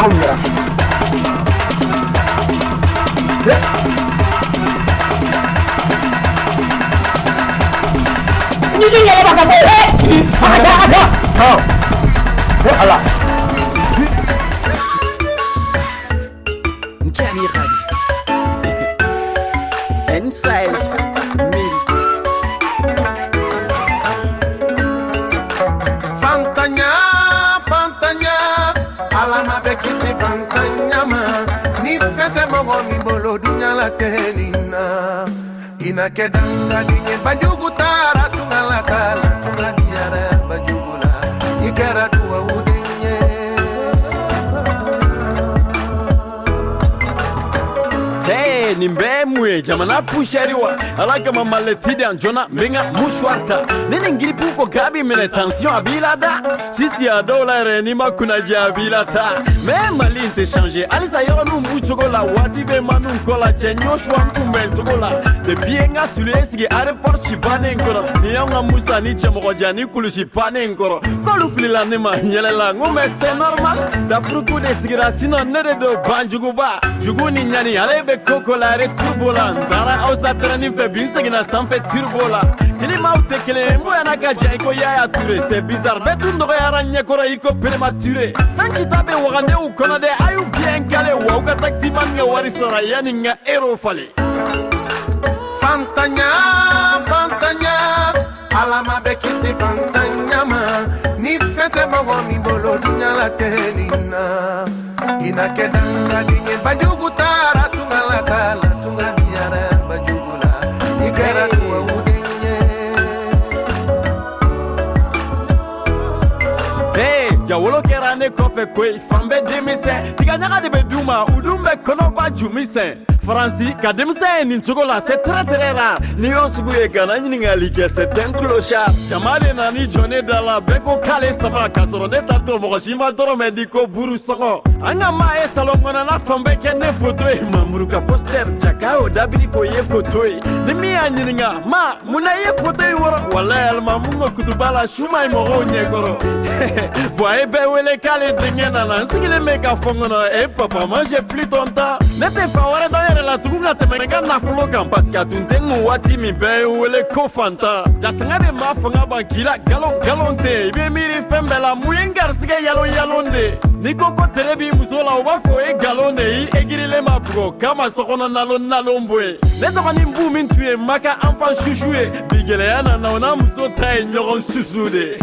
ni ni yɛlɛma ka bɔ ala Nkani Khadi Inside Mil Fantanya Alama bekisi fantanya ma Ni fete mogo mi bolo dunya la kenina Ina kedanga dinye bajugu tara tungala tala Tunga diara bajugula Ikera duwa udinye Hey, nimbe mwe jamana pusheri wa ala kama maletide anjona menga mushwarta nini ngiripu ko gabi mene tension abilada sisi ya dola reni makuna jabilata me mali inte changer alisa yoro nu muchogola wati be manu kola chenyo shwa kumben togola de bienga sulesigi airport shibane ngoro ni yanga musa ni chemogoja ni kulushi pane ngoro kolu filila nema yelela ngume c'est normal da fruku de sigira sino nere do banjuguba juguni nyani alebe kokola re turbola dara ausa trani fe bisegina sanfe turbola kili maute kele mboya nakaja iko yaya ture c'est bizarre betu ndo yaranye kora iko prématuré tanchi tabe wagande u kona de ayu bien calé wa uka taxi man nga warisora yani nga ero fale Fantanya Alama bekisi fantanya ma Ni fete mogo mi bolo dunya la kenina Ina kedanga dinye bajugu tara tungala tala Tunga diara bajugula Ikera tuwa udinye Hey, jawolo kɛra ne kɔfɛ koyi fan bɛ denmisɛn tigaɲaga de bɛ d'u ma u dun bɛ kɔnɔba jumisɛn Faransi ka denmisɛn ye nin cogo la c'est très très rare ni y'o sugu ye kana ɲininkali kɛ c'est un clochard jama de nani jɔ ne da la bɛɛ ko k'ale saba k'a sɔrɔ ne ta to mɔgɔ si ma dɔrɔmɛ di ko buru sɔgɔ an ka maa ye salon kɔnɔna fan bɛɛ kɛ ne foto ye mamuru ka poster jaka o dabiri k'o ye koto ye ni min y'a ɲininka ma munna i ye foto yi wɔrɔ walayi alima mun ka kutuba la su ma ɲi mɔgɔw ɲɛkɔrɔ bon a ye bɛɛ wele k'ale denkɛ nana n sigilen bɛ ka fɔ n kɔnɔ e papa moi j'ai plus ton temps ne tɛ fa wɛrɛ dɔn yɛrɛ la tugun ka tɛmɛ n ka nafolo kan parce que a tun tɛ n kun waati min bɛɛ ye wele ko fantan jasɛŋɛ de ma fanga ban k'i la galon tɛ i bɛ miiri fɛn bɛɛ la mun ye n garisigɛ yalon de n'i ko ko tere b'i muso la u b'a fɔ o ye galon de i egirilen ma bugɔ k'a ma sɔkɔnɔ nalon bɔ ye ne dɔgɔnin bu min tun ye ma ka enfant chouchou ye bi gɛlɛya nana o n'a muso ta ye ɲɔgɔn susu de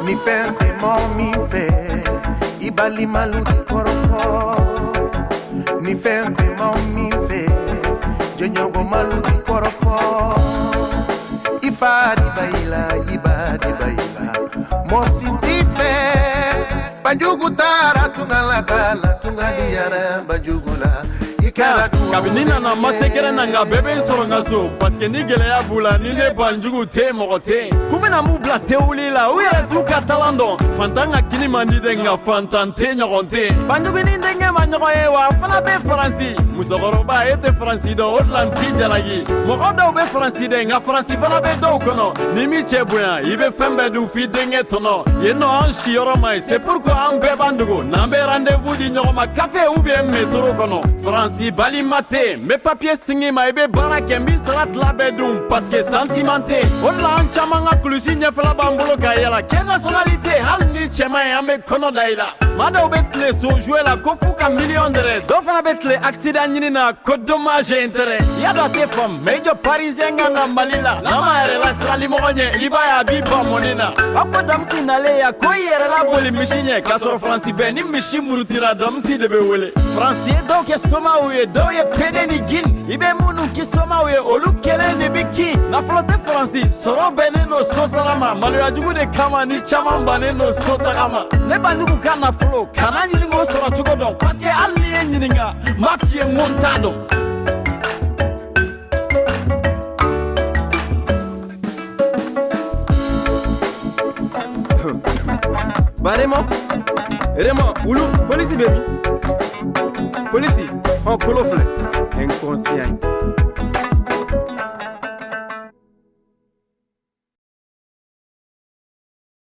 ni fɛn tɛ mɔgɔ min fɛ i balimalu de kɔrɔ fɔ ni fɛn tɛ mɔgɔ min fɛ jɛɲɔgɔnmalu de kɔrɔ fɔ i fa de b'a yi la i ba de b'a yi la mɔsi t'i fɛ banjugu taara tunga la ta la tunga diyara banjugu la kabini nana ma sɛgɛrɛ na nka bɛɛ bɛ n sɔrɔ n ka so parce que ni gɛlɛya b'u la ni ne banjugu tɛ mɔgɔ tɛ k'u bɛna m'u bila tewuli la u yɛrɛ t'u ka talan dɔn fantan ka kini man di dɛ nka fantan tɛ ɲɔgɔn tɛ banjugu ni denkɛ ma ɲɔgɔn ye wa a fana bɛ faransi musokɔrɔba e tɛ faransi dɔn o de la n t'i jalaki mɔgɔ dɔw bɛ faransi dɛ nka faransi fana bɛ dɔw kɔnɔ ni min cɛ bonya i bɛ fɛn bɛɛ dun f'i denkɛ tɔnɔ yen nɔ an siyɔrɔ ma ɲi c'est pourquoi an bɛɛ b'an dogo n'an bɛ rendez-vous di ɲɔgɔn ma café ou bien métro kɔnɔ faransi balima tɛ n bɛ papier signé ma i bɛ baara kɛ n b'i sara tila bɛɛ dun parce que sentiment tɛ o de la an caman ka kulusi ɲɛfɛla b'an bolo ka yala quelle nationalité hali ni cɛman ye an bɛ kɔnɔ da i la maa dɔw bɛ tile so jouer la ko f'u ka miliyɔn dɛrɛ dɔw fana bɛ tile accident ɲini na ko dommage et intérêt i y'a dɔn a tɛ faamu mais i jɔ parisien kan ka mali la n'a ma yɛrɛ lasirali mɔgɔ ɲɛ i b'a ye a b'i ban mɔni na aw ko damisi nalen yan ko i yɛrɛ laboli misi ɲɛ k'a sɔrɔ faransi bɛɛ ni misi murutira damisi de bɛ wele faransi ye dɔw kɛ somaw ye dɔw ye pede ni gin i bɛ minnu ki somaw ye olu kelen de bi ki nafolo tɛ faransi sɔrɔ bɛnnen no so sara ma maloya jugu de kama ni caman bannen no so taga ma ne banjugu ka nafolo kana ɲini k'o sɔrɔ cogo dɔn parce que hali ni ye ɲininka m'a f'i ye n ko n t'a dɔn ba Raymond wulu polisi bɛ min polisi kolo filɛ inconscient